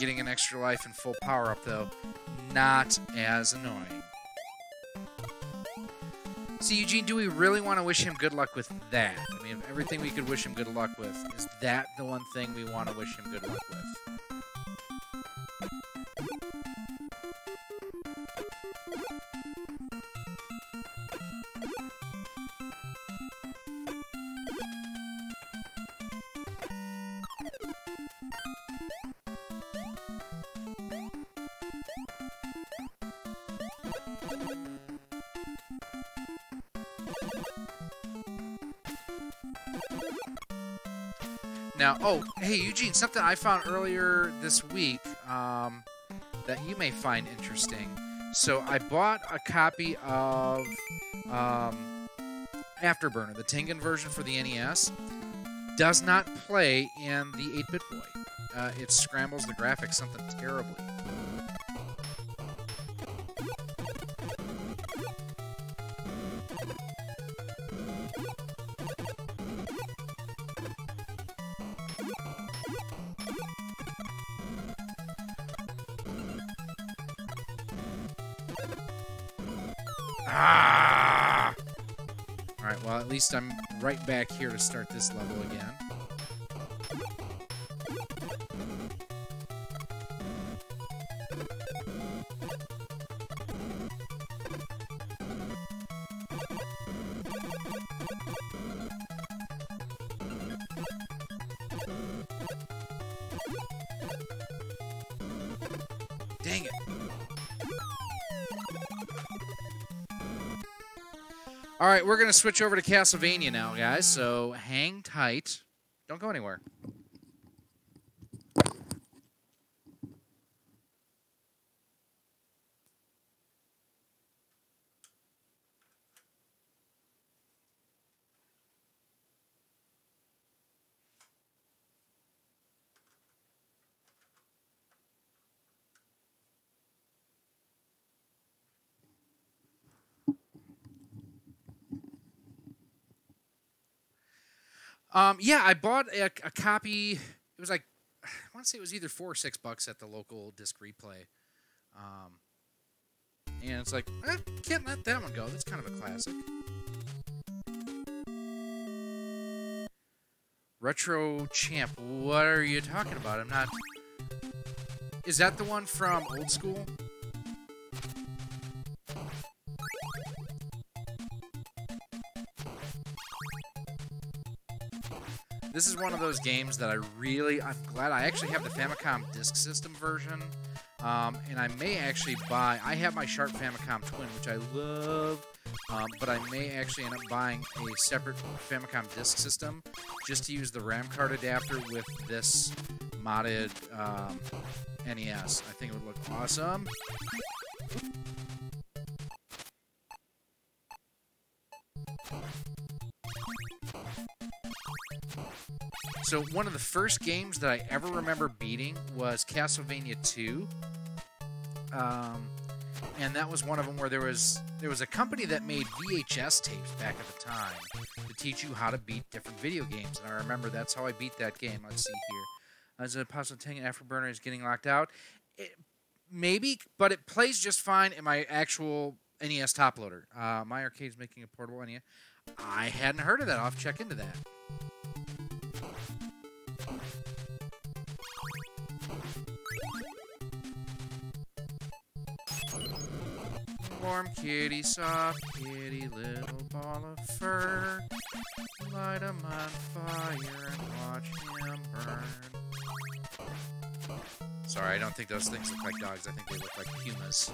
Getting an extra life and full power up, though, not as annoying. See, Eugene, do we really want to wish him good luck with that? I mean, of everything we could wish him good luck with, is that the one thing we want to wish him good luck with? Now, oh, hey, Eugene, something I found earlier this week that you may find interesting. So I bought a copy of Afterburner, the Tengen version for the NES. Does not play in the 8-bit boy. It scrambles the graphics something terribly. Ah! Alright, well, at least I'm right back here to start this level again. Dang it. All right, we're going to switch over to Castlevania now, guys, so hang tight. Don't go anywhere. Yeah, I bought a copy. It was like, I want to say it was either $4 or $6 at the local disc replay. And it's like, can't let that one go. That's kind of a classic. Retro Champ, what are you talking about? I'm not... Is that the one from Old School? This is one of those games that I'm glad I actually have the Famicom Disk System version. And I may actually buy, I have my Sharp Famicom Twin, which I love, but I may actually end up buying a separate Famicom Disk System just to use the RAM card adapter with this modded NES. I think it would look awesome. So one of the first games that I ever remember beating was Castlevania 2. And that was one of them where there was a company that made VHS tapes back at the time to teach you how to beat different video games. And I remember that's how I beat that game. Let's see here. As a possible thing, Afterburner is getting locked out. Maybe, but it plays just fine in my actual NES Top Loader. My Arcade's making a portable NES. I hadn't heard of that. I'll have to check into that. Warm kitty, soft kitty, little ball of fur. Light him on fire and watch him burn. Sorry, I don't think those things look like dogs. I think they look like pumas.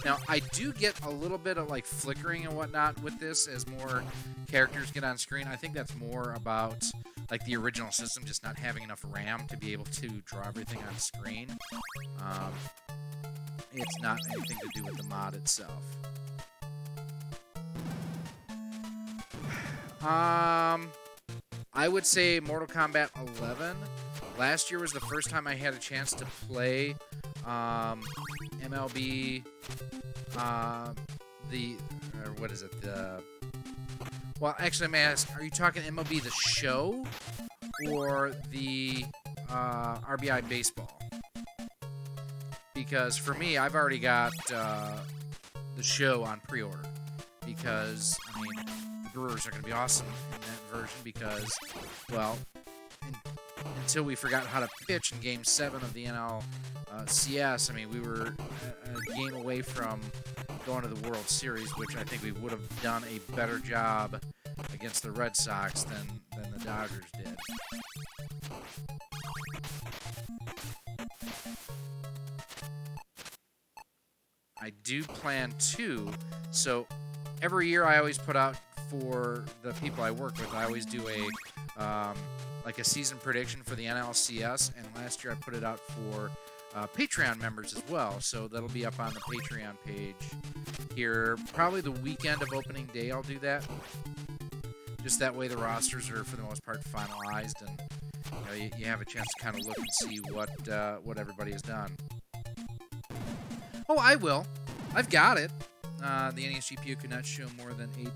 Now, I do get a little bit of like flickering and whatnot with this as more characters get on screen. I think that's more about like the original system just not having enough RAM to be able to draw everything on screen. It's not anything to do with the mod itself. I would say Mortal Kombat 11. Last year was the first time I had a chance to play MLB, what is it? Well, actually, I may ask, are you talking MLB The Show or the RBI Baseball? Because for me, I've already got The Show on pre-order. Because, I mean, the Brewers are going to be awesome in that version because, well, until we forgot how to pitch in Game 7 of the NLCS, I mean, we were a game away from going to the World Series, which I think we would have done a better job against the Red Sox than the Dodgers did. I do plan to, so every year I always put out for the people I work with, I always do a like a season prediction for the NLCS, and last year I put it out for Patreon members as well, so that'll be up on the Patreon page here. Probably the weekend of opening day I'll do that. Just that way the rosters are, for the most part, finalized, and you know, you have a chance to kind of look and see what everybody has done. Oh, I will. I've got it. The NES GPU could not show more than 8...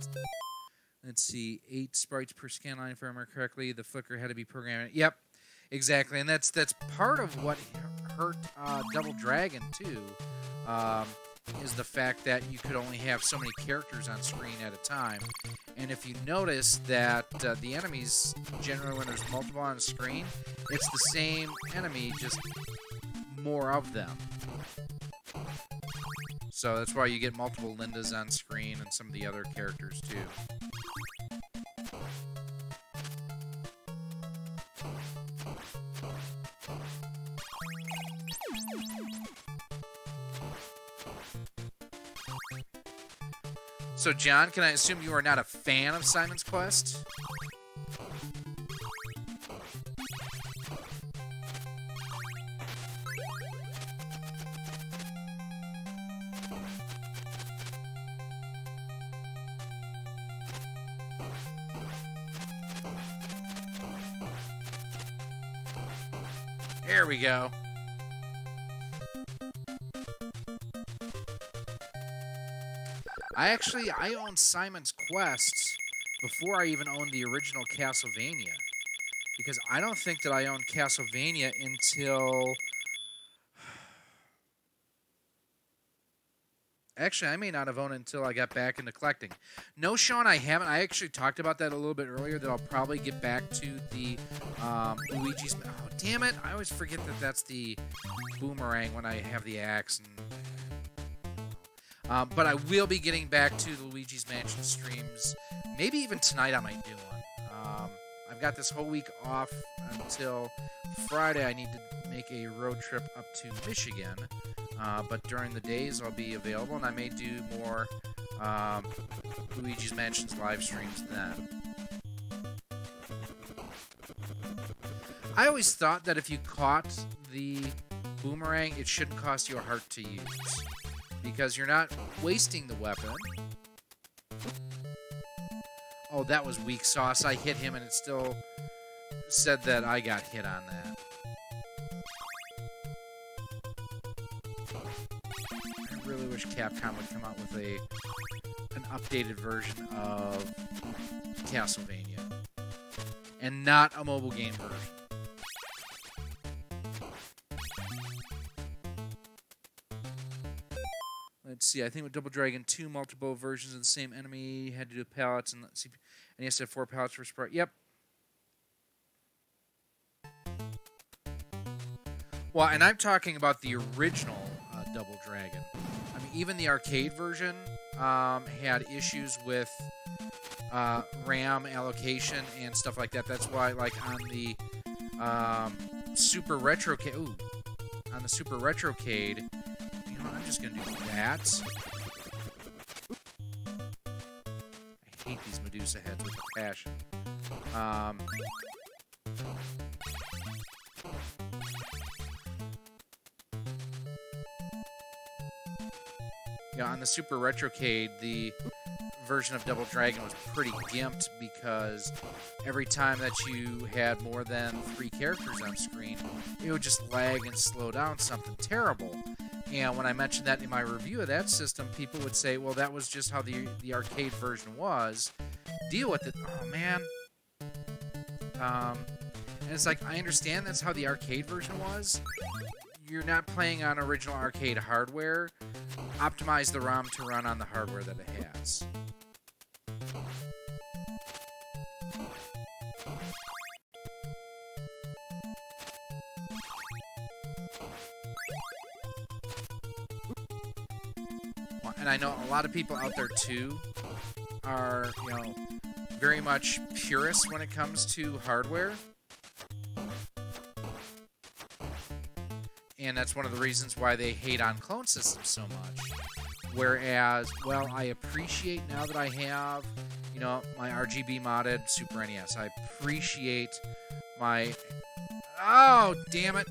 Let's see, 8 sprites per scan line, if I remember correctly. The flicker had to be programmed. Yep. Exactly, and that's part of what hurt Double Dragon too. Is the fact that you could only have so many characters on screen at a time. And if you notice that the enemies, generally when there's multiple on the screen, it's the same enemy, just more of them. So that's why you get multiple Lindas on screen and some of the other characters too. So, John, can I assume you are not a fan of Simon's Quest? There we go. I owned Simon's Quest before I even owned the original Castlevania. Because I don't think that I owned Castlevania until... Actually, I may not have owned it until I got back into collecting. No, Sean, I haven't. I actually talked about that a little bit earlier, that I'll probably get back to the Luigi's... Oh, damn it. I always forget that that's the boomerang when I have the axe. But I will be getting back to the Luigi's Mansion streams. Maybe even tonight I might do one. I've got this whole week off until Friday. I need to make a road trip up to Michigan. But during the days I'll be available, and I may do more Luigi's Mansion's live streams then. I always thought that if you caught the boomerang, it shouldn't cost you a heart to use, because you're not wasting the weapon. Oh, that was weak sauce. I hit him and it still said that I got hit on that. I really wish Capcom would come out with an updated version of Castlevania, and not a mobile game version. Let's see, I think with Double Dragon 2, multiple versions of the same enemy, had to do pallets, and let's see, NES had 4 pallets for Sprite. Yep. Well, and I'm talking about the original Double Dragon. I mean, even the arcade version had issues with RAM allocation and stuff like that. That's why, like, on the Super Retrocade, on the Super Retrocade, I'm just going to do that. I hate these Medusa heads with a passion. Yeah, on the Super Retrocade, the version of Double Dragon was pretty gimped, because every time that you had more than 3 characters on screen, it would just lag and slow down something terrible. And when I mentioned that in my review of that system, people would say, well, that was just how the arcade version was. Deal with it. Oh, man. And it's like, I understand that's how the arcade version was. You're not playing on original arcade hardware. Optimize the ROM to run on the hardware that it has. And I know a lot of people out there, too, are, very much purists when it comes to hardware. And that's one of the reasons why they hate on clone systems so much. Whereas, well, I appreciate now that I have, my RGB-modded Super NES. I appreciate my... Oh, damn it!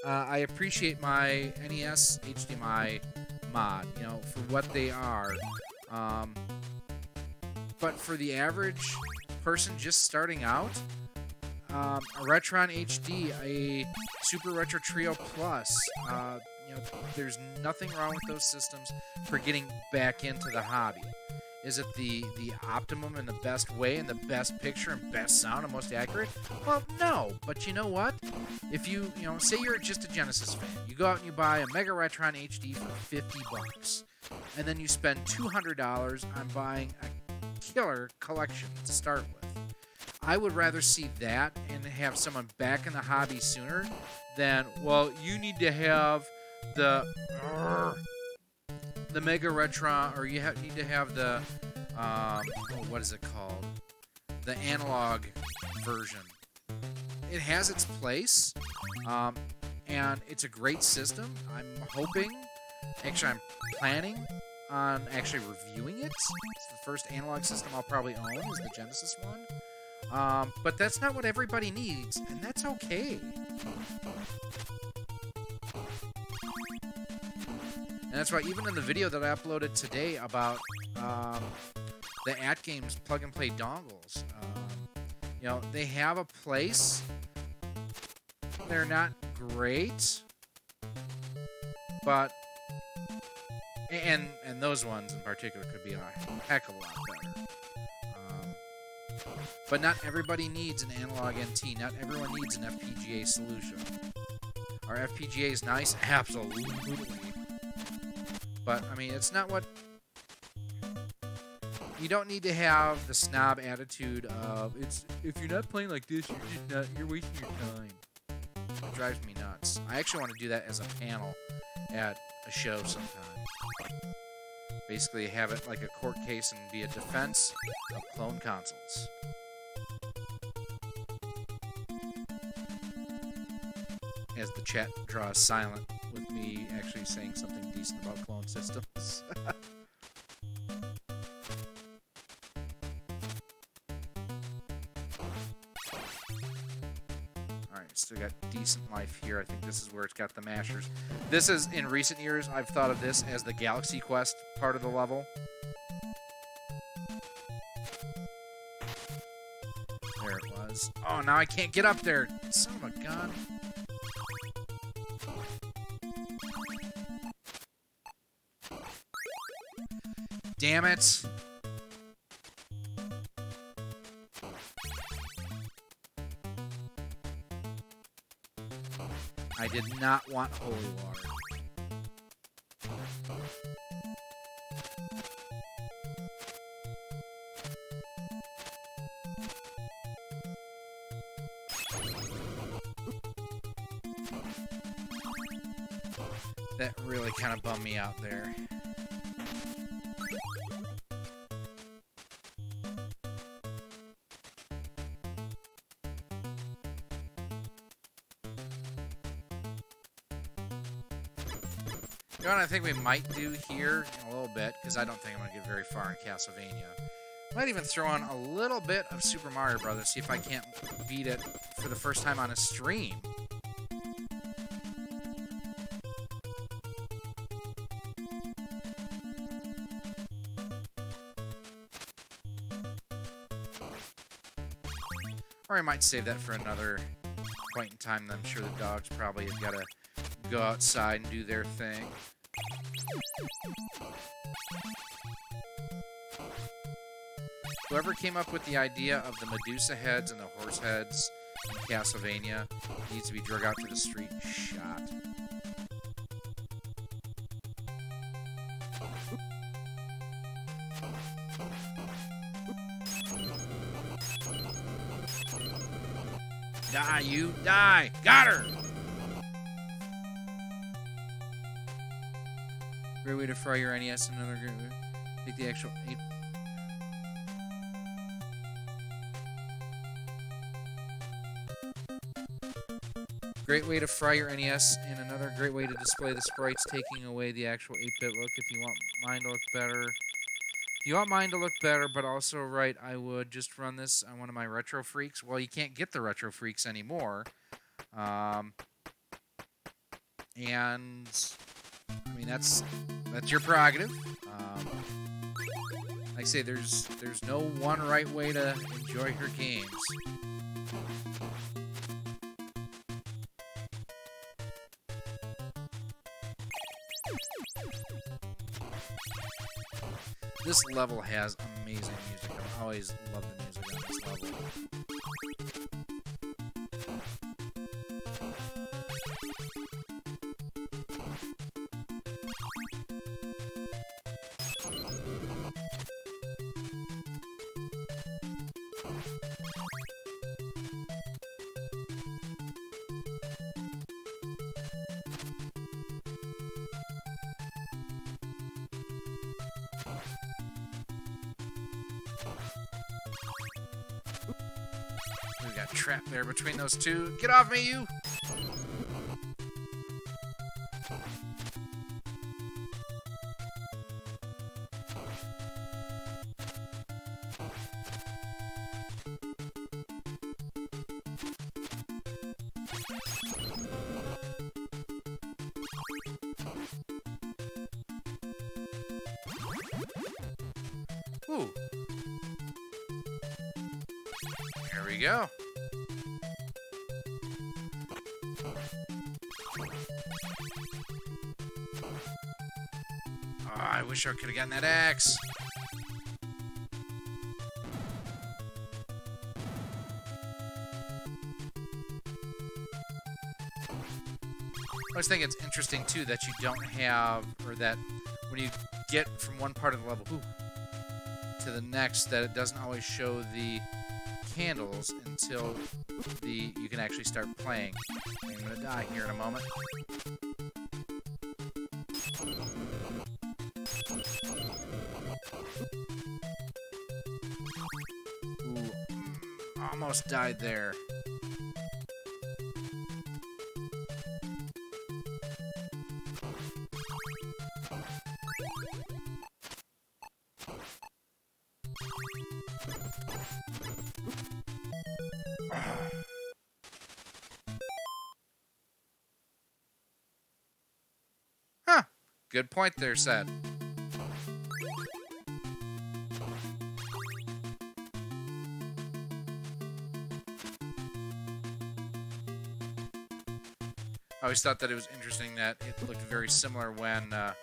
I appreciate my NES HDMI mod, for what they are. But for the average person just starting out, a Retron HD, a Super Retro Trio Plus, there's nothing wrong with those systems for getting back into the hobby. Is it the optimum and the best way and the best picture and best sound and most accurate? Well, no. But you know what? If you say you're just a Genesis fan, you go out and you buy a Mega Retron HD for $50, and then you spend $200 on buying a killer collection to start with. I would rather see that and have someone back in the hobby sooner than, well, you need to have the Mega Retron, or you need to have the, what is it called? The analog version. It has its place, and it's a great system. I'm hoping, actually I'm planning on actually reviewing it. It's the first analog system I'll probably own is the Genesis one. But that's not what everybody needs, and that's okay. And that's why even in the video that I uploaded today about the AtGames plug-and-play dongles, they have a place. They're not great, but and those ones in particular could be a heck of a lot better. But not everybody needs an analog NT. Not everyone needs an FPGA solution. Are FPGAs nice? Absolutely. But, I mean, it's not what... You don't need to have the snob attitude of, if you're not playing like this, you're wasting your time. It drives me nuts. I actually want to do that as a panel at a show sometime. Basically have it like a court case and be a defense of clone consoles. As the chat draws silent with me actually saying something decent about clone systems. Alright, still got decent life here. I think this is where it's got the mashers. This is, in recent years, I've thought of this as the Galaxy Quest part of the level. There it was. Oh, now I can't get up there. Son of a gun. Damn it. I did not want holy water. That really kind of bummed me out there. You know what I think we might do here in a little bit, because I don't think I'm going to get very far in Castlevania. Might even throw on a little bit of Super Mario Brothers, see if I can't beat it for the first time on a stream. Or I might save that for another point in time. I'm sure the dogs probably have got to go outside and do their thing. Whoever came up with the idea of the Medusa heads and the horse heads in Castlevania needs to be dragged out to the street and shot. Die, you! Die! Got her! Great way to fry your NES. Another great way. Take the actual 8. Great way to fry your NES, and another great way to display the sprites, taking away the actual 8-bit look. If you want mine to look better, but also right, I would just run this on one of my Retro Freaks. Well, you can't get the Retro Freaks anymore, and I mean that's your prerogative. Like I say, there's no one right way to enjoy your games. This level has amazing music. I've always loved the music on this level. We got trapped there between those two. Get off me, you! Ooh. Here we go. Oh, I wish I could have gotten that axe. I always think it's interesting, too, that you don't have, or that when you get from one part of the level to the next, that it doesn't always show the candles until you can actually start playing. I'm gonna die here in a moment. Ooh, almost died there. Huh. Good point there, Seth. I always thought that it was interesting that it looked very similar when the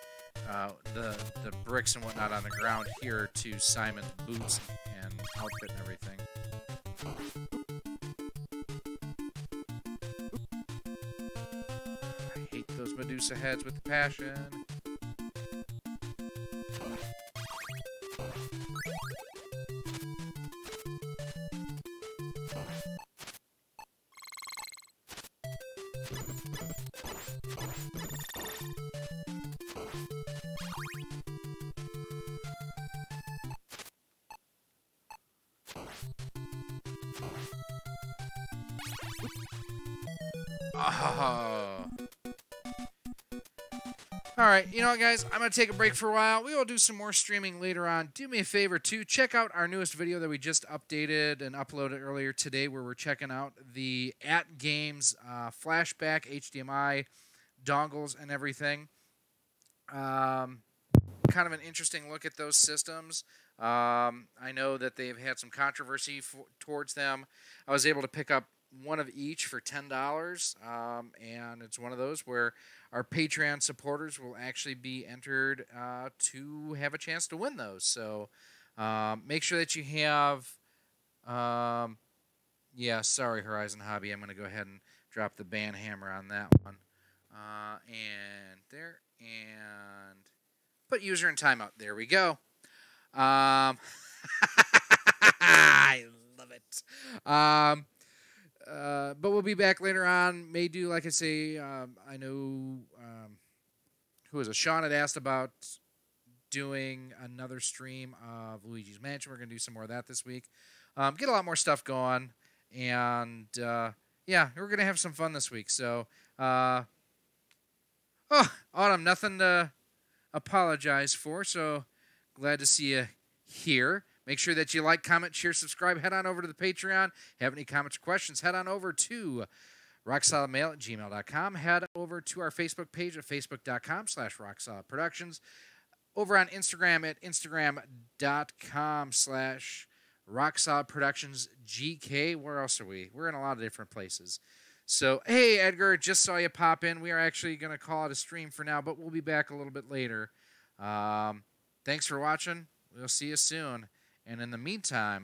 bricks and whatnot on the ground here to Simon's boots and outfit and everything. I hate those Medusa heads with passion. Oh. Alright, you know what, guys? I'm going to take a break for a while. We will do some more streaming later on. Do me a favor, too. Check out our newest video that we just updated and uploaded earlier today, where we're checking out the at-games flashback HDMI dongles and everything. Kind of an interesting look at those systems. I know that they've had some controversy towards them. I was able to pick up one of each for $10, and it's one of those where our Patreon supporters will actually be entered to have a chance to win those. So make sure that you have, yeah, sorry, Horizon Hobby, I'm going to go ahead and drop the ban hammer on that one. And there, and put user in timeout. There we go. I love it. But we'll be back later on. May do, like I say, I know, who was it? Sean had asked about doing another stream of Luigi's Mansion. We're going to do some more of that this week. Get a lot more stuff going. And, yeah, we're going to have some fun this week. So, oh, Autumn, nothing to apologize for. So, glad to see you here. Make sure that you like, comment, share, subscribe. Head on over to the Patreon. Have any comments or questions, head on over to rocksolidmail@gmail.com. Head over to our Facebook page at facebook.com/rocksolidproductions. Over on Instagram at instagram.com/rocksolidproductionsgk. Where else are we? We're in a lot of different places. So, hey, Edgar, just saw you pop in. We are actually going to call it a stream for now, but we'll be back a little bit later. Thanks for watching. We'll see you soon. And in the meantime,